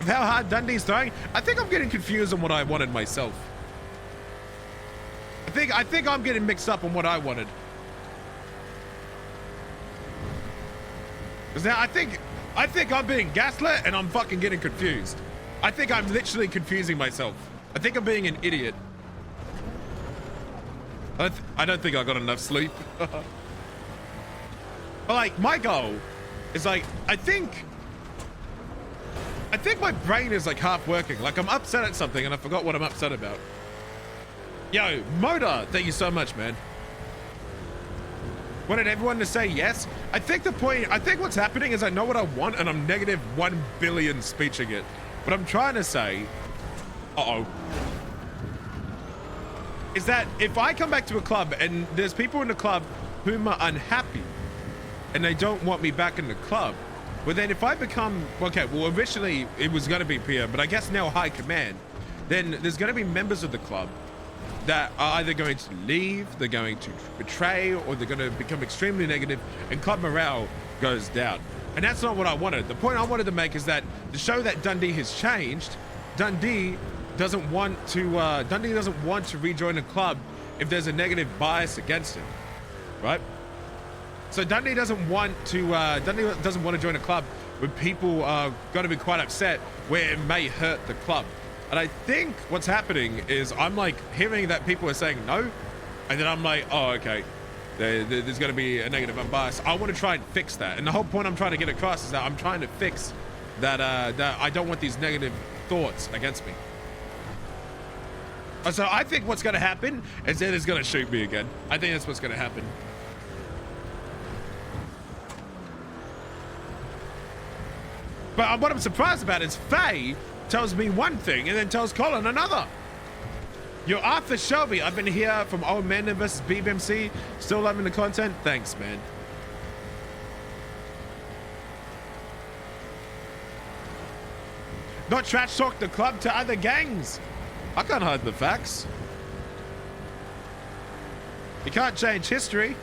Of how hard Dundee's throwing, I think I'm getting confused on what I wanted myself. I think I'm getting mixed up on what I wanted. Because now I think I'm being gaslit and I'm fucking getting confused. I think I'm literally confusing myself. I think I'm being an idiot. I don't think I got enough sleep. But like, my goal is like, I think my brain is like half working. Like I'm upset at something and I forgot what I'm upset about. Yo, Moda, thank you so much, man. Wanted everyone to say yes. I think what's happening is I know what I want and I'm negative 1 billion speeching it. What I'm trying to say, is that if I come back to a club and there's people in the club whom are unhappy and they don't want me back in the club, well then if I become, okay, well originally it was going to be PM, but I guess now High Command, then there's going to be members of the club that are either going to leave, they're going to betray, or they're going to become extremely negative and club morale goes down. And that's not what I wanted. The point I wanted to make is that to show that Dundee has changed, Dundee doesn't want to rejoin a club if there's a negative bias against him, right? So Dundee doesn't want to join a club where people are going to be quite upset, where it may hurt the club. And I think what's happening is I'm like hearing that people are saying no, and then I'm like, oh, okay, there's going to be a negative bias. I want to try and fix that. And the whole point I'm trying to get across is that I'm trying to fix that, that I don't want these negative thoughts against me. So I think what's going to happen is Ed is going to shoot me again. I think that's what's going to happen. But what I'm surprised about is Faye tells me one thing and then tells Colin another. You're Arthur Shelby. I've been here from Old Man versus BBMC. Still loving the content. Thanks, man. Not trash talk the club to other gangs. I can't hide the facts. You can't change history.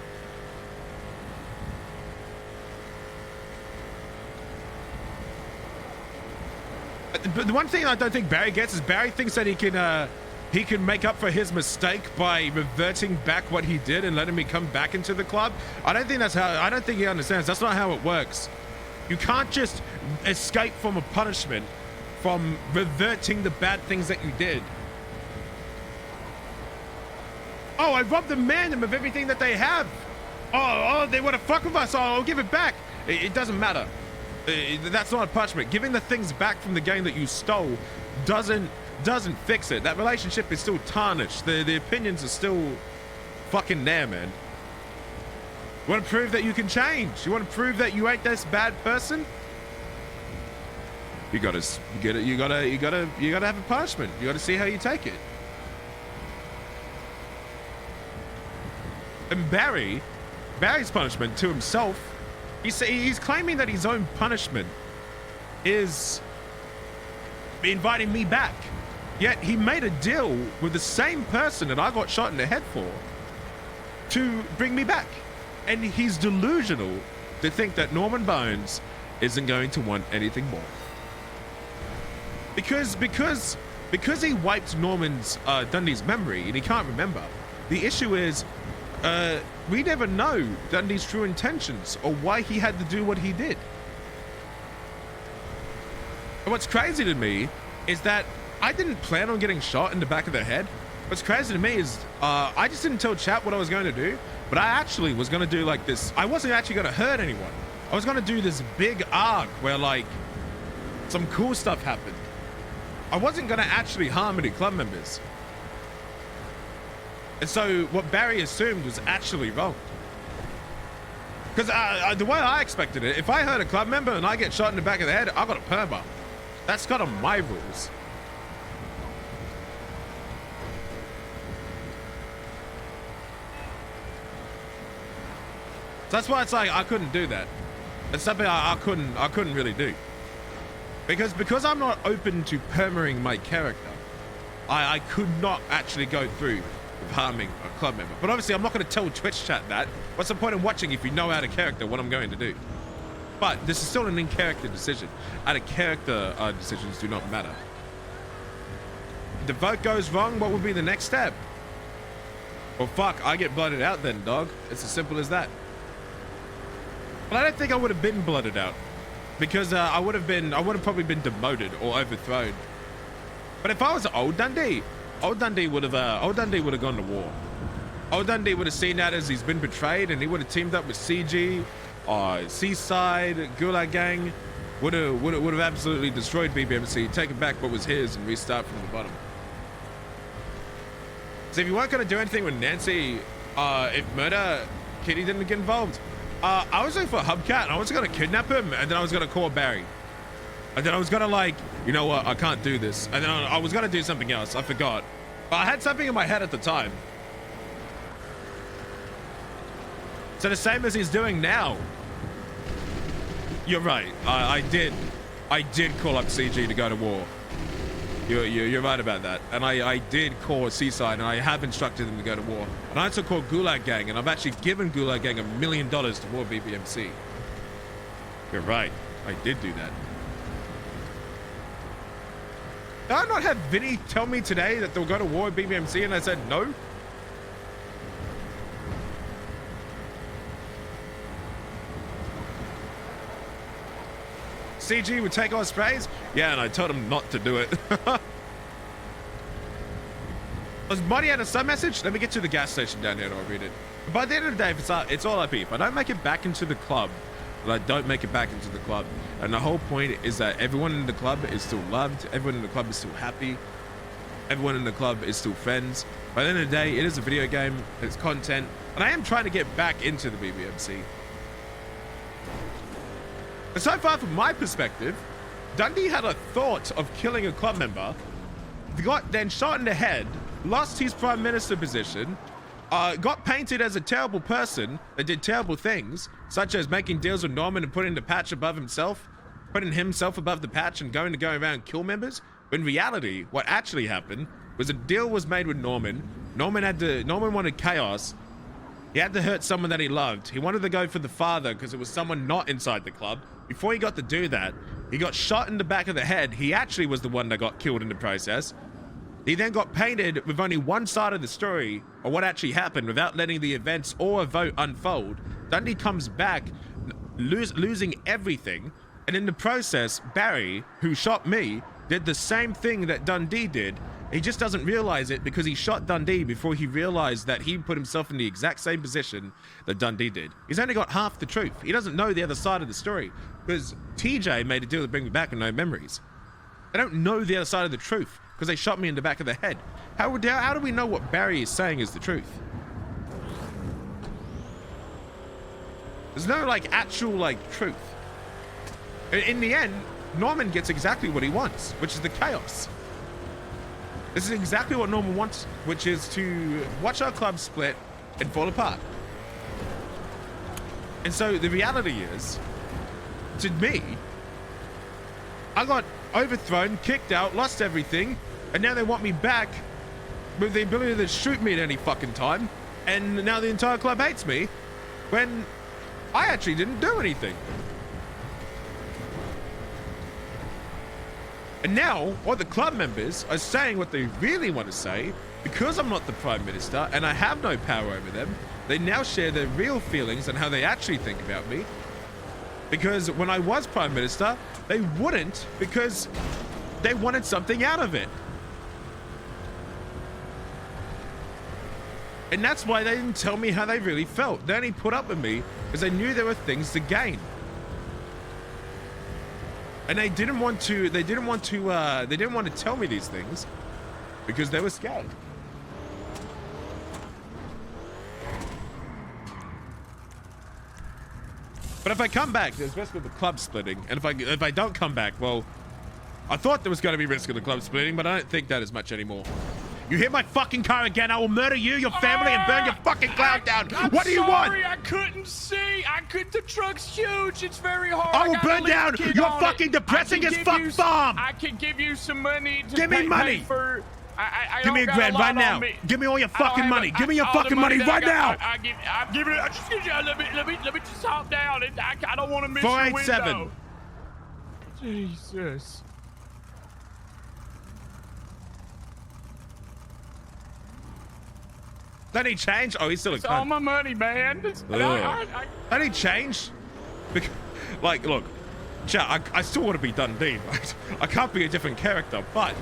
But the one thing I don't think Barry gets is Barry thinks that he can make up for his mistake by reverting back what he did and letting me come back into the club. I don't think he understands. That's not how it works. You can't just escape from a punishment from reverting the bad things that you did. Oh, I robbed the mandem of everything that they have. Oh, they want to fuck with us. Oh, I'll give it back. It doesn't matter. That's not a punishment. Giving the things back from the game that you stole doesn't doesn't fix it. That relationship is still tarnished. The opinions are still fucking there, man. You want to prove that you can change? You want to prove that you ain't this bad person? You gotta have a punishment. You gotta see how you take it. And Barry's punishment to himself, he's claiming that his own punishment is inviting me back. Yet he made a deal with the same person that I got shot in the head for to bring me back. And he's delusional to think that Norman Bones isn't going to want anything more. Because he wiped Dundee's memory and he can't remember. The issue is, we never know Dundee's true intentions or why he had to do what he did. And what's crazy to me is that I didn't plan on getting shot in the back of the head. What's crazy to me is I just didn't tell chat what I was going to do, but I actually was going to do like this. I wasn't actually going to hurt anyone. I was going to do this big arc where like some cool stuff happened. I wasn't going to actually harm any club members. And so what Barry assumed was actually wrong. Because the way I expected it, if I hurt a club member and I get shot in the back of the head, I got a perma. That's kind of my rules. So that's why it's like I couldn't do that. It's something I couldn't really do. Because I'm not open to permering my character, I could not actually go through with harming a club member. But obviously I'm not going to tell Twitch chat that. What's the point in watching if you know out of character what I'm going to do? But this is still an in-character decision. Out of character decisions do not matter. If the vote goes wrong, what would be the next step? Well, fuck, I get blooded out then, dog. It's as simple as that. But I don't think I would have been blooded out. Because I would have probably been demoted or overthrown. But if I was old Dundee would have gone to war. Old Dundee would have seen that as he's been betrayed, and he would have teamed up with CG, Seaside, Gulag Gang, would have absolutely destroyed BBMC, taken back what was his, and restart from the bottom. So if you weren't going to do anything with Nancy, if Murder Kitty didn't get involved, I was looking for Hubcat, and I was going to kidnap him, and then I was going to call Barry. And then I was going to like, you know what, I can't do this. And then I was going to do something else, I forgot. But I had something in my head at the time. So the same as he's doing now. You're right, I did call up CG to go to war. You're right about that. And I did call Seaside, and I have instructed them to go to war. And I also called Gulag Gang, and I've actually given Gulag Gang $1 million to war BBMC. You're right, I did do that. Did I not have Vinny tell me today that they'll go to war with BBMC, and I said no? CG would take our sprays? Yeah, and I told him not to do it. Was Money had a sub message? Let me get to the gas station down here and I'll read it. But by the end of the day, it's all IP. If I don't make it back into the club, then I don't make it back into the club. And the whole point is that everyone in the club is still loved. Everyone in the club is still happy. Everyone in the club is still friends. By the end of the day, it is a video game. It's content. And I am trying to get back into the BBMC. And so far, from my perspective, Dundee had a thought of killing a club member, got then shot in the head, lost his prime minister position, got painted as a terrible person that did terrible things, such as making deals with Norman and putting the patch above himself, putting himself above the patch and going to go around and kill members. But in reality, what actually happened was a deal was made with Norman. Norman wanted chaos. He had to hurt someone that he loved. He wanted to go for the father because it was someone not inside the club. Before he got to do that, he got shot in the back of the head. He actually was the one that got killed in the process. He then got painted with only one side of the story or what actually happened without letting the events or a vote unfold. Dundee comes back losing everything. And in the process, Barry, who shot me, did the same thing that Dundee did. He just doesn't realize it because he shot Dundee before he realized that he put himself in the exact same position that Dundee did. He's only got half the truth. He doesn't know the other side of the story because TJ made a deal to bring me back with no memories. They don't know the other side of the truth. because they shot me in the back of the head. How do we know what Barry is saying is the truth? There's no like actual like truth. In the end, Norman gets exactly what he wants, which is the chaos. This is exactly what Norman wants, which is to watch our club split and fall apart. And so the reality is, to me, I got overthrown, kicked out, lost everything, and now they want me back with the ability to shoot me at any fucking time, and now the entire club hates me when I actually didn't do anything. And now, all the club members are saying what they really want to say. Because I'm not the Prime Minister and I have no power over them, they now share their real feelings and how they actually think about me. Because when I was Prime Minister, they wouldn't, because they wanted something out of it. And that's why they didn't tell me how they really felt. They only put up with me because they knew there were things to gain. And they didn't want to tell me these things because they were scared. But if I come back, there's risk of the club splitting. And if I don't come back, well, I thought there was going to be risk of the club splitting, but I don't think that as much anymore. You hit my fucking car again, I will murder you, your family, and burn your fucking cloud down. What do you want? I couldn't see. The truck's huge. It's very hard. I will burn down your fucking depressing as fuck farm. I can give you some money to give me money. Pay for. Give me a grand right now. Give me all your fucking money. Give me your fucking money right now. I'm giving it. Let me just hop down. I don't want to miss your window. 487. Jesus. Don't he change? Oh, he's still a cunt. It's all my money, man. Don't he change? Like, look, chat, I still want to be Dundee, right? I can't be a different character, but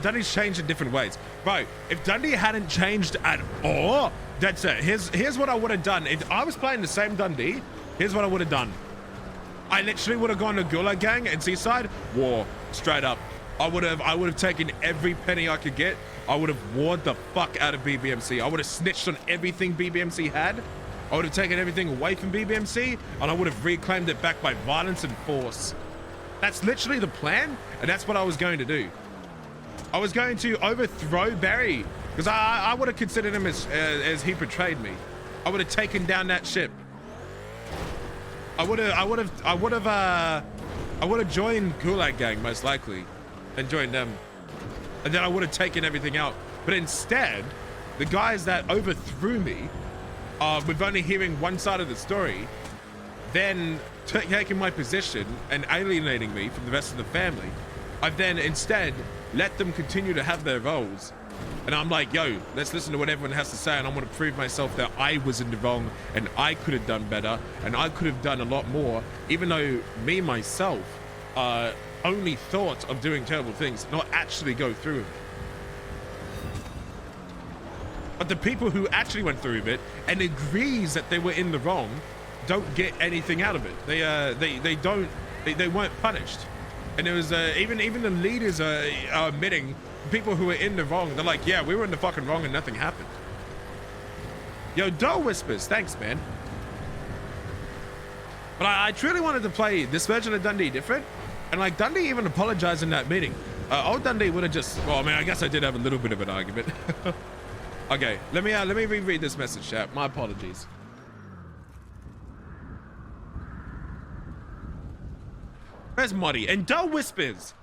Dundee's changed in different ways. Bro, if Dundee hadn't changed at all, that's it. Here's what I would have done. If I was playing the same Dundee, here's what I would have done. I literally would have gone to Gulag Gang and Seaside, war, straight up. I would have taken every penny I could get. I would have warred the fuck out of BBMC. I would have snitched on everything BBMC had. I would have taken everything away from BBMC, and I would have reclaimed it back by violence and force. That's literally the plan, and that's what I was going to do. I was going to overthrow Barry, because I would have considered him as he portrayed me. I would have taken down that ship. I would have joined Gulag Gang most likely, and joined them. And then I would have taken everything out. But instead, the guys that overthrew me, with only hearing one side of the story, then taking my position and alienating me from the rest of the family, I've then instead let them continue to have their roles. And I'm like, yo, let's listen to what everyone has to say, and I'm going to prove myself that I was in the wrong and I could have done better and I could have done a lot more, even though me, myself, only thought of doing terrible things, not actually go through it. But the people who actually went through with it and agrees that they were in the wrong don't get anything out of it. They weren't punished. And it was even the leaders are admitting people who were in the wrong. They're like, yeah, we were in the fucking wrong and nothing happened. Yo, Doe Whispers, thanks, man. But I truly wanted to play this version of Dundee different. And like Dundee even apologized in that meeting. Old Dundee would have just, well, I mean, I guess I did have a little bit of an argument. Okay, let me reread this message, chat. My apologies. Where's Moddy? And Doe Whispers.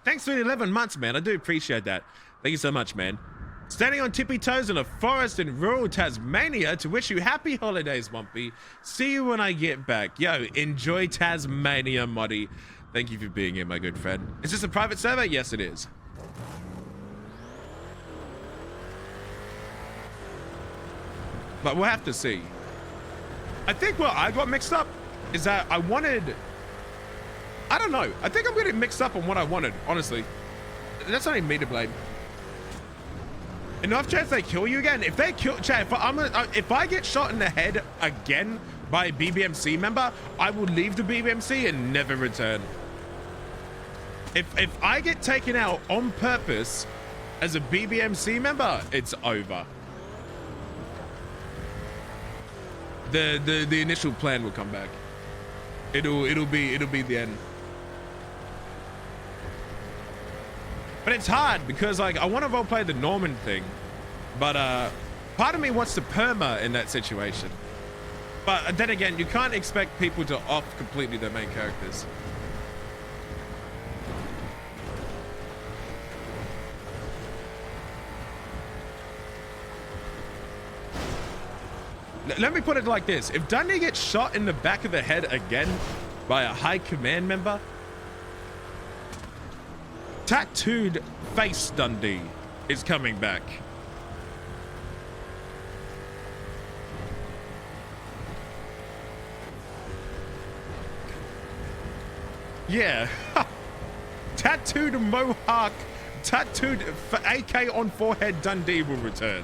Thanks for the 11 months, man. I do appreciate that. Thank you so much, man. Standing on tippy toes in a forest in rural Tasmania to wish you happy holidays, Wumpy. See you when I get back. Yo, enjoy Tasmania, Moddy. Thank you for being here, my good friend. Is this a private server? Yes, it is. But we'll have to see. I think what I got mixed up is that I don't know. I think I'm getting mixed up on what I wanted, honestly. That's not even me to blame. Enough chance they kill you again. If they kill, Chad, if I get shot in the head again by a BBMC member, I will leave the BBMC and never return. If I get taken out on purpose as a BBMC member, it's over. The initial plan will come back. It'll be the end. But it's hard because like I want to roleplay the Norman thing, but part of me wants to perma in that situation. But then again, you can't expect people to off completely their main characters. Let me put it like this. If Dundee gets shot in the back of the head again by a high command member, tattooed face Dundee is coming back. Yeah. Tattooed mohawk, tattooed AK on forehead Dundee will return.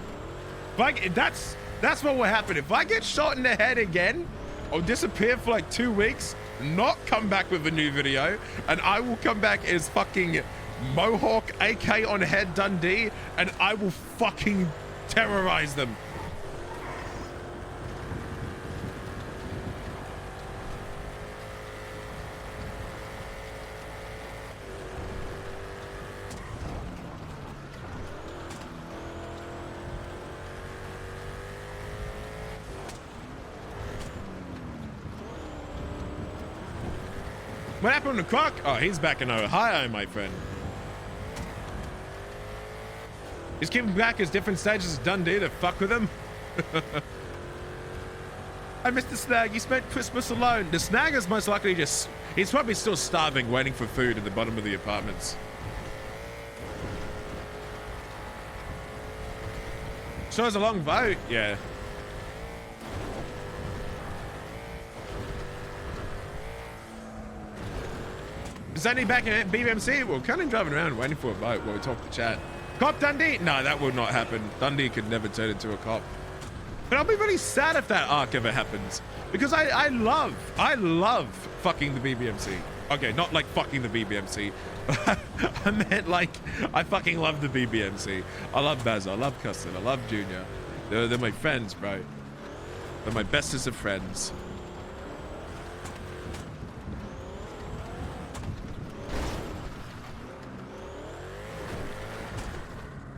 Like, that's what will happen. If I get shot in the head again, I'll disappear for like 2 weeks, not come back with a new video, and I will come back as fucking Mohawk AK on head Dundee, and I will fucking terrorize them. What happened to Croc? Oh, he's back in Ohio, my friend. He's coming back as different stages of Dundee to fuck with him. I missed the snag. He spent Christmas alone. The snag is most likely just... He's probably still starving, waiting for food at the bottom of the apartments. So it's a long vote. Yeah. Is Dundee back in BBMC? We're kind of driving around waiting for a boat while we talk to chat. Cop Dundee? No, that would not happen. Dundee could never turn into a cop. But I'll be really sad if that arc ever happens. Because I love fucking the BBMC. Okay, not like fucking the BBMC. I meant like, I fucking love the BBMC. I love Baz, I love Custard, I love Junior. They're my friends, bro. They're my bestest of friends.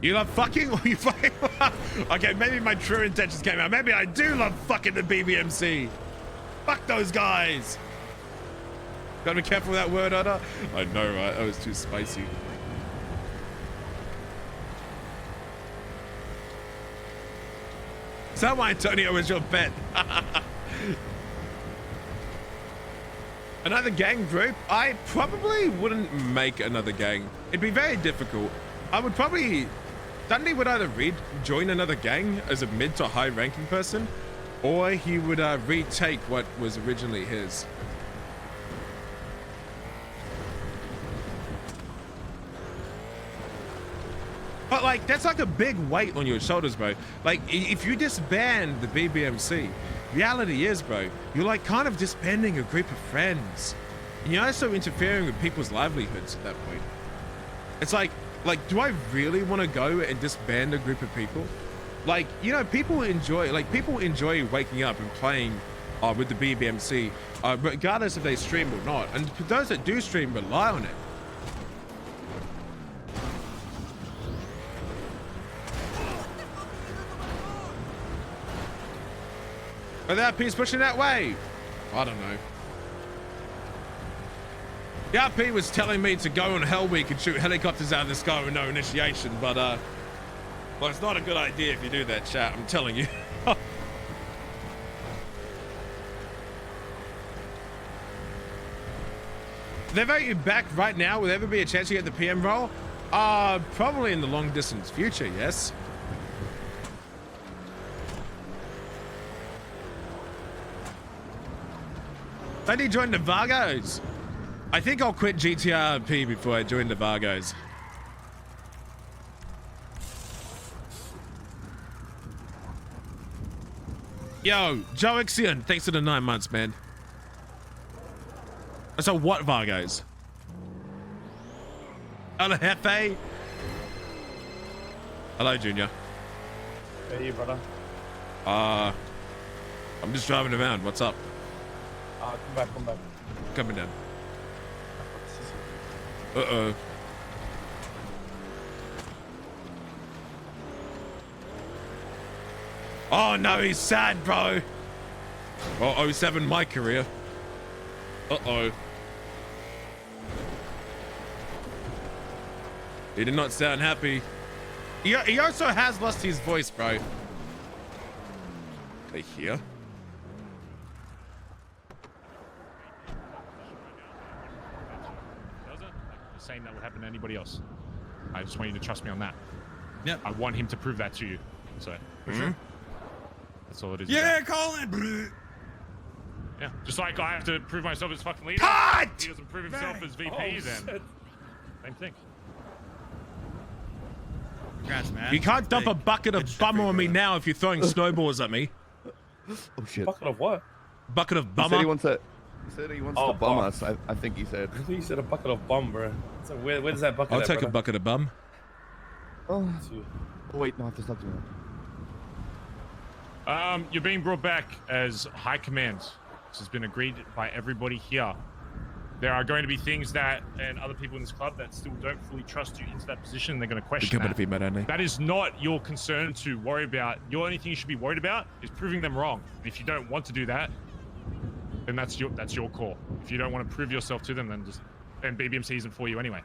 You love fucking? Or you fucking? Okay, maybe my true intentions came out. Maybe I do love fucking the BBMC. Fuck those guys. Gotta be careful with that word, Otter. I know, right? That was too spicy. Is that why Antonio was your bet? Another gang group? I probably wouldn't make another gang. It'd be very difficult. I would probably... Dundee would either join another gang as a mid to high ranking person, or he would retake what was originally his. But like, that's like a big weight on your shoulders, bro. Like, if you disband the BBMC, reality is, bro, you're like kind of disbanding a group of friends. And you're also interfering with people's livelihoods at that point. It's like, do I really want to go and disband a group of people? Like, you know, people enjoy waking up and playing with the BBMC, regardless if they stream or not. And for those that do stream, rely on it. Are the RPs pushing that way? I don't know. The RP was telling me to go on Hell Week and shoot helicopters out of the sky with no initiation, but well, it's not a good idea if you do that, chat, I'm telling you. If they vote you back right now, will there ever be a chance you get the PM role? Probably in the long distance future, yes. I need to join the Vargos. I think I'll quit GTA RP before I join the Vargos. Yo, Joe Ixion, thanks for the 9 months, man. So what Vargos? El Jefe? Hello, Junior. Hey, you, brother. I'm just driving around. What's up? Come back. Coming down. Uh-oh. Oh, no, he's sad, bro. Oh, 07, my career. Uh-oh. He did not sound happy. He also has lost his voice, bro. They here? The same that would happen to anybody else. I just want you to trust me on that. Yeah. I want him to prove that to you. So, for sure. That's all it is. Yeah, Colin. Yeah, just like I have to prove myself as fucking leader. Cut! He doesn't prove himself as VP, then shit. same thing. Congrats, man. You can't dump a bucket of bummer on me now if you're throwing snowballs at me. Oh shit. Bucket of what? Bucket of He bummer? said he wants to bum us. I think he said. I think you said a bucket of bum, bro. So where does that bucket I'll at, take a brother? bucket of bum. Oh wait, no, I have to stop doing that. You're being brought back as high command. This has been agreed by everybody here. There are going to be things that, and other people in this club that still don't fully trust you into that position. They're going to question that. That is not your concern to worry about. The only thing you should be worried about is proving them wrong. And if you don't want to do that, then that's your call. If you don't want to prove yourself to them, then BBMC isn't for you anyway.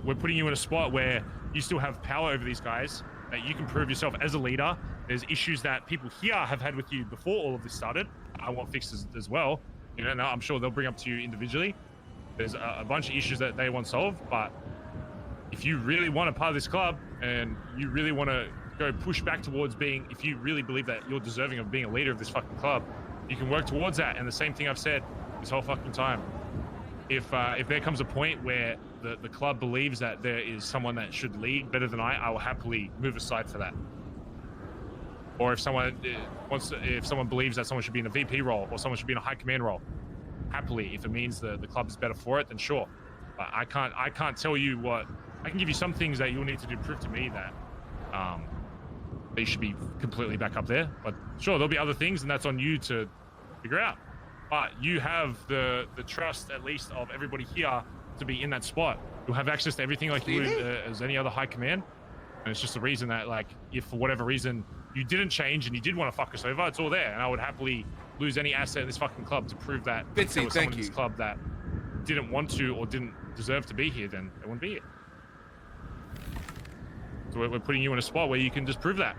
We're putting you in a spot where you still have power over these guys, that you can prove yourself as a leader. There's issues that people here have had with you before all of this started. I want fixes as well. You know, I'm sure they'll bring up to you individually. There's a bunch of issues that they want solved, but if you really want a part of this club and you really want to go push back towards being, if you really believe that you're deserving of being a leader of this fucking club, you can work towards that. And the same thing I've said this whole fucking time. If there comes a point where the club believes that there is someone that should lead better than I will happily move aside for that. Or if someone believes that someone should be in a VP role or someone should be in a high command role, happily. If it means the club is better for it, then sure. But I can't tell you what. I can give you some things that you'll need to do prove to me that you should be completely back up there. But sure, there'll be other things, and that's on you to figure out. But you have the trust, at least, of everybody here to be in that spot. You'll have access to everything like you would as any other high command. And it's just the reason that, like, if for whatever reason you didn't change and you did want to fuck us over, it's all there. And I would happily lose any asset in this fucking club to prove that if there was someone in this club that didn't want to or didn't deserve to be here, then they wouldn't be here. So we're putting you in a spot where you can just prove that.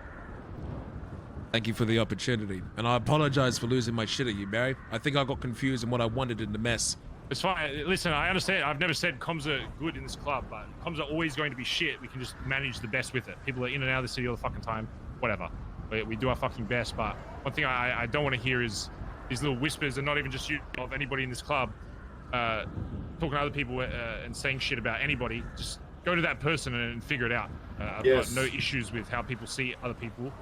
Thank you for the opportunity. And I apologize for losing my shit at you, Barry. I think I got confused in what I wanted in the mess. It's fine. Listen, I understand. I've never said comms are good in this club, but comms are always going to be shit. We can just manage the best with it. People are in and out of the city all the fucking time. Whatever. We do our fucking best, but one thing I don't want to hear is these little whispers, and not even just you, of anybody in this club, talking to other people and saying shit about anybody. Just go to that person and figure it out. I've got no issues with how people see other people.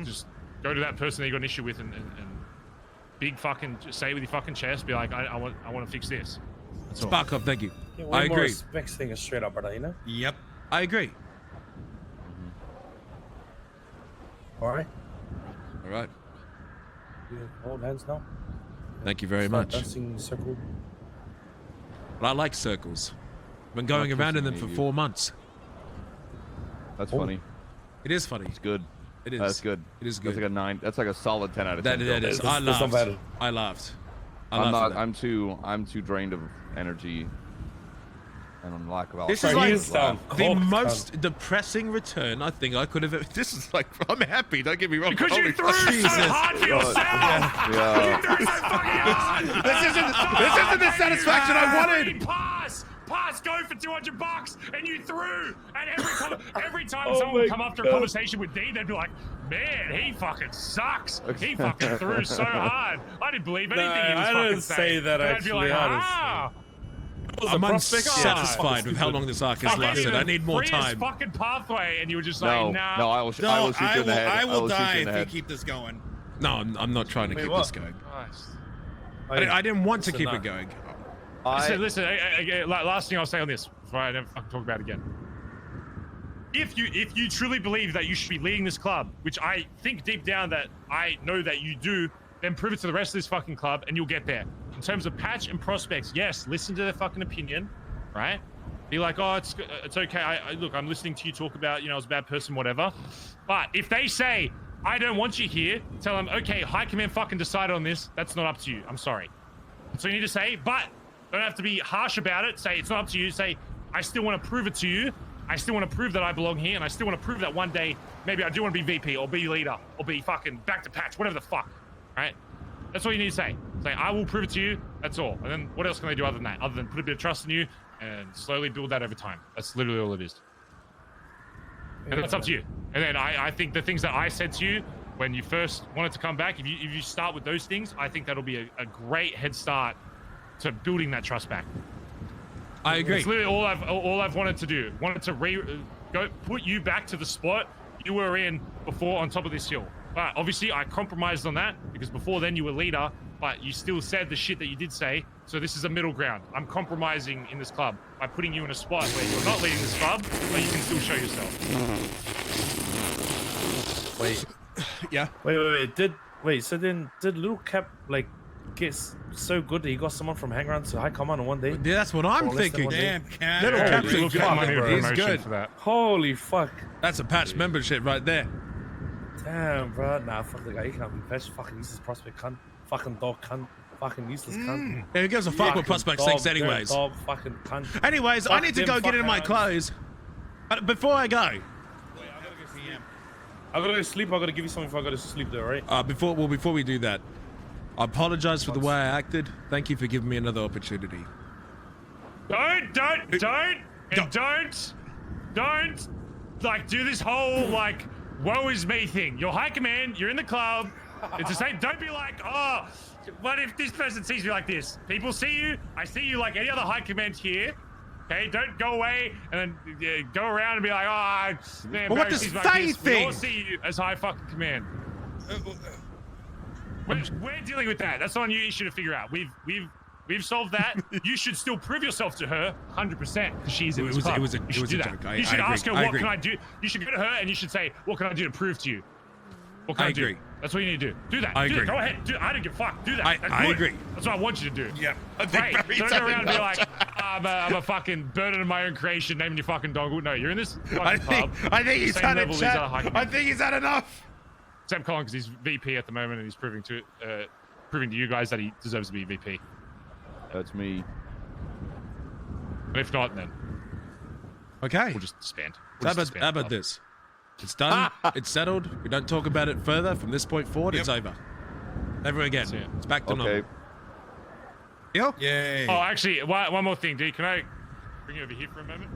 Just go to that person that you got an issue with and big fucking say it with your fucking chest. Be like, I want to fix this. Spark up, thank you. Yeah, I agree. Next thing is straight up, brother. You know. Yep. I agree. All right. All right. You hold hands now. Thank you very Start much. dancing in a circle. But I like circles. I've been going around in them for 4 months. That's funny. It is funny. It's good. It is. That's good. It is good. That's like a 9. That's like a solid 10 out of 10. That is. I laughed. I laughed. I'm too drained of energy and lack of alcohol. This is like the most depressing return I think I could have ever. This is like, I'm happy, don't get me wrong. Because you threw so hard for yourself! Yeah. You threw so fucking hard! This isn't the satisfaction I wanted! Pass, go for $200, and you threw! And every time someone would come after a conversation with D, they'd be like, man, he fucking sucks. He fucking threw so hard. I didn't believe anything he was fucking saying. I didn't say that, and actually, I'd be like, honestly. I'm unsatisfied with how long this arc has lasted. I need more time. Fucking pathway, and you were just like, nah. No, I will shoot you in the head. I will die if you keep this going. No, I'm not trying to keep this going. I didn't want to keep it going. Listen, last thing I'll say on this before I never fucking talk about it again. if you truly believe that you should be leading this club, which I think deep down that I know that you do, then prove it to the rest of this fucking club and you'll get there. In terms of patch and prospects, yes, listen to their fucking opinion, right? Be like, oh, it's okay. Look, I'm listening to you talk about, I was a bad person, whatever. But if they say, I don't want you here, tell them, okay, High Command fucking decided on this. That's not up to you. I'm sorry. That's all you need to say, but don't have to be harsh about it. Say, it's not up to you. Say, I still want to prove it to you. I still want to prove that I belong here, and I still want to prove that one day, maybe I do want to be VP, or be leader, or be fucking back to patch, whatever the fuck, right? That's all you need to say. Say, I will prove it to you, that's all. And then what else can they do other than that? Other than put a bit of trust in you, and slowly build that over time. That's literally all it is. And that's up to you. And then I think the things that I said to you when you first wanted to come back, if you start with those things, I think that'll be a great head start to building that trust back. I agree. It's literally all I've wanted to do. Wanted to go put you back to the spot you were in before on top of this hill. But obviously I compromised on that because before then you were leader, but you still said the shit that you did say. So this is a middle ground. I'm compromising in this club by putting you in a spot where you're not leading this club, but you can still show yourself. Wait. Yeah. Wait. So then did Little Cap like get so good that he got someone from Hang Around to High Command in one day? Yeah, that's what I'm thinking. Damn, Cat. Little Cap's a He's good. for that. Holy fuck. That's a patch membership right there. Damn, bro. Nah, fuck the guy. He can't be patched. Fucking useless prospect cunt. Fucking dog cunt. Fucking useless cunt. Yeah, who gives a fuck what prospects thinks anyways? Dog, fucking cunt. Anyways, I need to go get into my clothes. But before I go, I gotta go to sleep. I gotta give you something before I go to sleep though, right? before we do that, I apologize for the way I acted. Thank you for giving me another opportunity. Don't like do this whole like woe is me thing. You're High Command, you're in the club. It's the same. Don't be like, oh, what if this person sees me like this? People see you, I see you like any other High Command here. Okay, don't go away and then go around and be like, oh, man, but what does they think? We all see you as High fucking Command. We're dealing with that. That's on you. You should figure out. We've solved that. You should still prove yourself to her, 100%, because she's in this club. It was a joke. You should ask her, what can I do? You should go to her and you should say, what can I do to prove to you? What can I do? That's what you need to do. Do that. I agree. Go ahead. I don't give a fuck. Do that. I agree. That's what I want you to do. Yeah. Right. Don't go around and be like, I'm a fucking burden of my own creation, naming your fucking dog. No, you're in this fucking club. I think he's had it, chat. I think he's had enough. Except Colin, because he's VP at the moment, and he's proving to you guys that he deserves to be VP. That's me. And if not, then okay, we'll just disband. How about this? It's done. It's settled. We don't talk about it further from this point forward. Yep. It's over. Never again. It's back to normal. Yo. Yay. Oh, actually, one more thing, D. Can I bring you over here for a moment?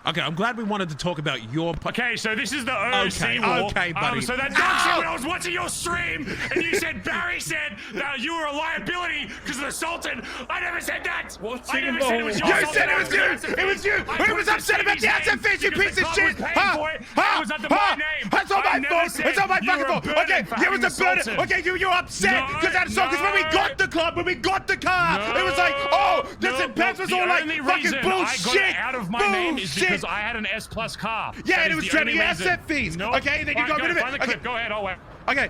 Okay, I'm glad we wanted to talk about your... Okay, so this is the OC war. Okay, buddy. So that dog when I was watching your stream, and you said, Barry said that you were a liability because of the Sultan. I never said that. I never said it was your You Sultan. said it was you. It was you. Who was upset about the asset fees, you piece of shit? That was under my name. That's not my fault. It's not my fucking fault. Okay, it was a burden. Okay, you were upset because that's so. Because when we got the club, when we got the car, it was like, oh, this Pence was all like fucking bullshit. I got it out of my name is because I had an S plus car. Yeah, and it was trading asset fees. No. Okay, then you got rid of it. Find the clip. Go ahead, I'll wait. Okay.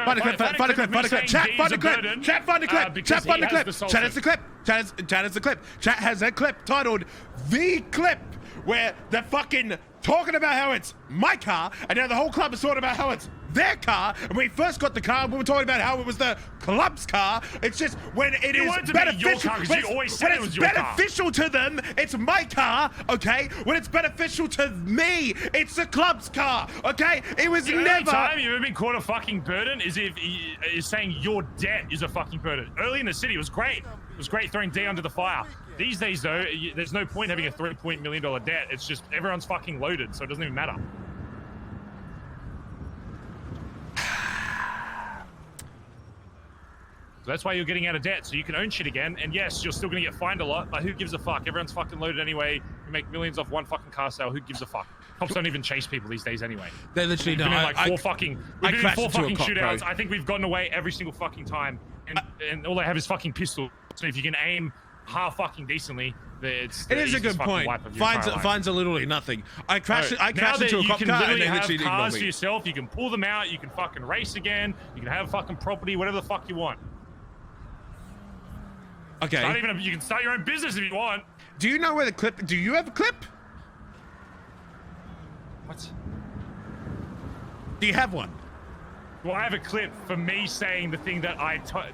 Find the clip, find the clip, find the clip. Chat, find the clip. Chat, find the clip. Chat, find the clip. Chat has the clip. Chat has the clip. Chat has a clip titled The Clip, where they're fucking talking about how it's my car, and now the whole club is talking about how it's their car. And when we first got the car, we were talking about how it was the club's car. It's just when it is beneficial, beneficial to them, it's my car, okay? When it's beneficial to me, it's the club's car, okay? It was never... The only time you've ever been called a fucking burden is if he is saying your debt is a fucking burden. Early in the city, it was great. It was great throwing D under the fire. These days, though, there's no point having a $3 million debt. It's just everyone's fucking loaded, so it doesn't even matter. So that's why you're getting out of debt, so you can own shit again. And yes, you're still gonna get fined a lot, but who gives a fuck? Everyone's fucking loaded anyway. You make millions off one fucking car sale. Who gives a fuck? Cops don't even chase people these days anyway. They literally don't. We've been in like four fucking shootouts. Bro. I think we've gotten away every single fucking time. And all they have is fucking pistol. So if you can aim half fucking decently, It is a good point. Fines are literally nothing. I crashed into a cop car and they literally have ignored cars me. for yourself. You can pull them out. You can fucking race again. You can have fucking property, whatever the fuck you want. Okay. You can start your own business if you want. Do you know where the clip? Do you have a clip? What? Do you have one? Well, I have a clip for me saying the thing that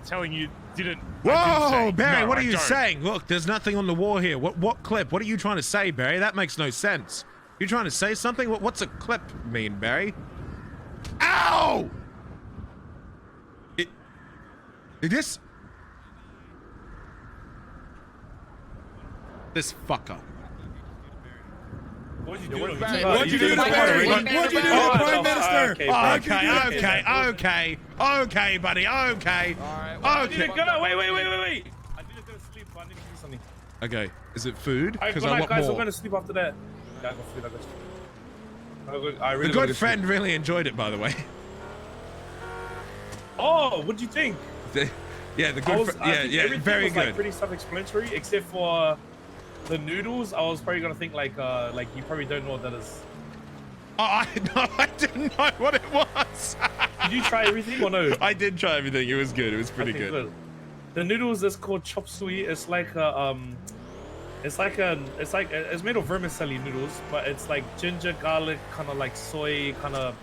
telling you didn't. Whoa, Barry, no, what are you saying? Look, there's nothing on the wall here. What clip? What are you trying to say, Barry? That makes no sense. You trying to say something? What's a clip mean, Barry? Ow! This fucker. What'd you do to Barry? What'd you do to the Prime Minister? Okay, buddy, okay. Okay. Wait. I didn't go to sleep, but I need to do something. Okay, is it food? Because I want more. I'm going to sleep after that. Yeah, I got food, The good friend really enjoyed it, by the way. Oh, what'd you think? Yeah, the good friend. Yeah, very good. Like pretty self-explanatory, except for the noodles. I was probably gonna think like you probably don't know what that is. Oh, I didn't know what it was. Did you try everything or no? I did try everything. It was good. It was pretty good. The noodles is called chop suey. It's like it's made of vermicelli noodles, but it's like ginger, garlic, kind of like soy kind of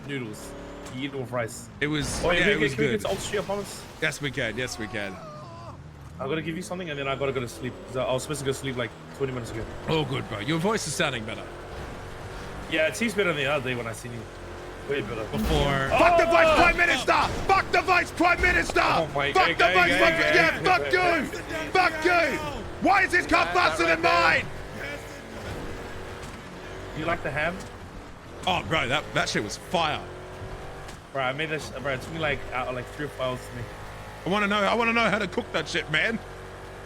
noodles. You eat it with rice. It was. Oh, yeah, it was can we good. get to Ultra Promise? Yes, we can. Yes, we can. I'm gonna give you something, and then I gotta go to sleep. I was supposed to go to sleep like 20 minutes ago. Oh, good, bro. Your voice is sounding better. Yeah, it seems better than the other day when I seen you. Way better. Before. Fuck the Vice Prime Minister! Fuck the Vice Prime Minister! Oh my fuck the Vice Prime Minister! Yeah, fuck you! Fuck you! Why is his car faster than mine? You like the ham? Oh, bro, that shit was fire. Bro, I made this. Bro, it took me like 3 or 4 hours to make. I want to know how to cook that shit, man.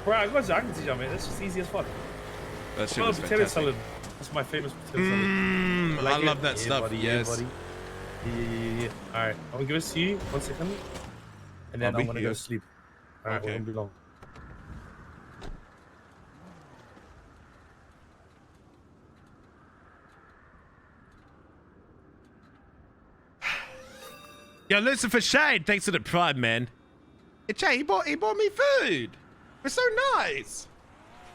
Bro, I can teach you, man. It's just easy as fuck. That shit was potato fantastic. salad. That's my famous potato salad. I love that stuff. Buddy, yes. Yeah, buddy. Yeah. All right, I'm gonna give this to you. 1 second, and then I'm gonna go to sleep. All right, okay. It won't be long. Yo, Lucifer Shade, thanks for the pride, man. Hey, Jay, he bought me food. It's so nice.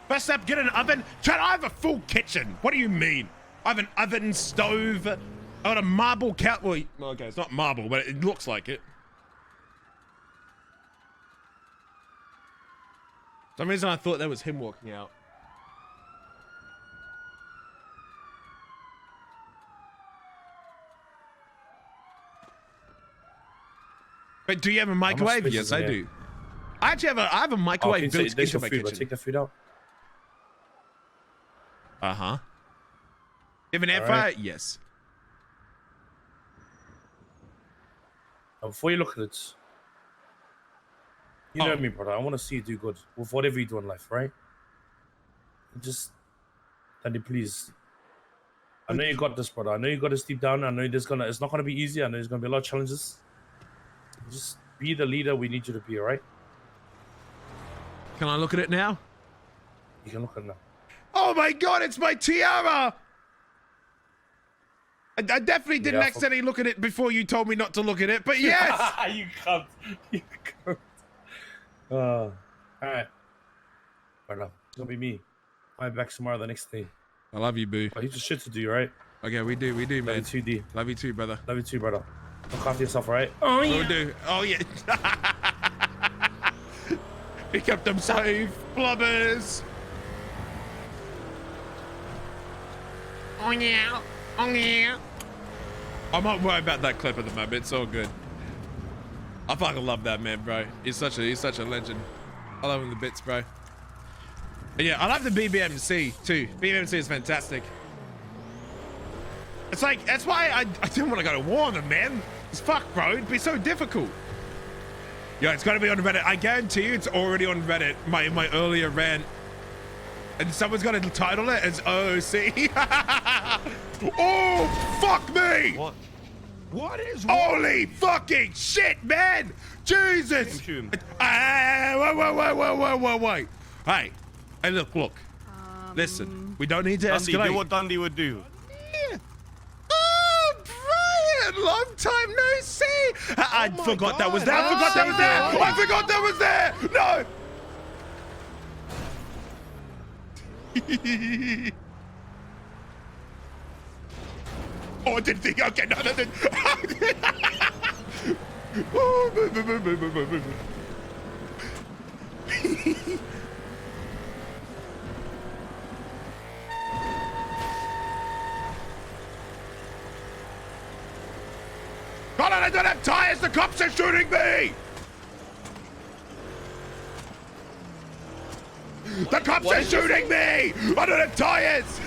First up, get an oven. Chad, I have a full kitchen. What do you mean? I have an oven, stove. I got a marble couch. Well, okay, it's not marble, but it looks like it. For some reason, I thought that was him walking out. But do you have a microwave? Yes, I do. I actually have a microwave built into my kitchen. Take the food out. Uh-huh. You have an air fryer? Yes. Now, before you look at it, you know me, brother. I want to see you do good with whatever you do in life, right? Just, Daddy, please. I know you got this, brother. I know you got this deep down. I know it's not gonna be easy. I know there's gonna be a lot of challenges. Just be the leader we need you to be, all right? Can I look at it now? You can look at it now. Oh my god, it's my tiara! I definitely didn't accidentally look at it before you told me not to look at it, but yes! You can't. You can't. All right. Right now, it's gonna be me. I'll be back tomorrow the next day. I love you, boo. Oh, he's just shit to do, right? Okay, we do, man. Love you too, D. Love you too, brother. Love you too, brother. Look after yourself, right? Oh, yeah. We'll do. Oh, yeah. Pick up them safe blubbers. Oh, yeah. Oh, yeah. I'm not worried about that clip at the moment. It's all good. I fucking love that man, bro. He's such a legend. I love him the bits, bro. But yeah, I love the BBMC too. BBMC is fantastic. It's like, that's why I didn't want to go to war on them, man. It's fuck, bro. It'd be so difficult. Yeah, it's got to be on Reddit. I guarantee you it's already on Reddit, my earlier rant. And someone's got to title it as OC. Oh, fuck me. What is holy fucking shit, man. Jesus. Wait. Hey, look. Listen, we don't need to Dundee, escalate. do what Dundee would do. Oh, Brian! Long time no see! I forgot that was there! I forgot that was there! I forgot that was there! No! Oh, I didn't think. Okay, no. Hold on, I don't have tires. The cops are shooting me. The cops are shooting me. I don't have tires.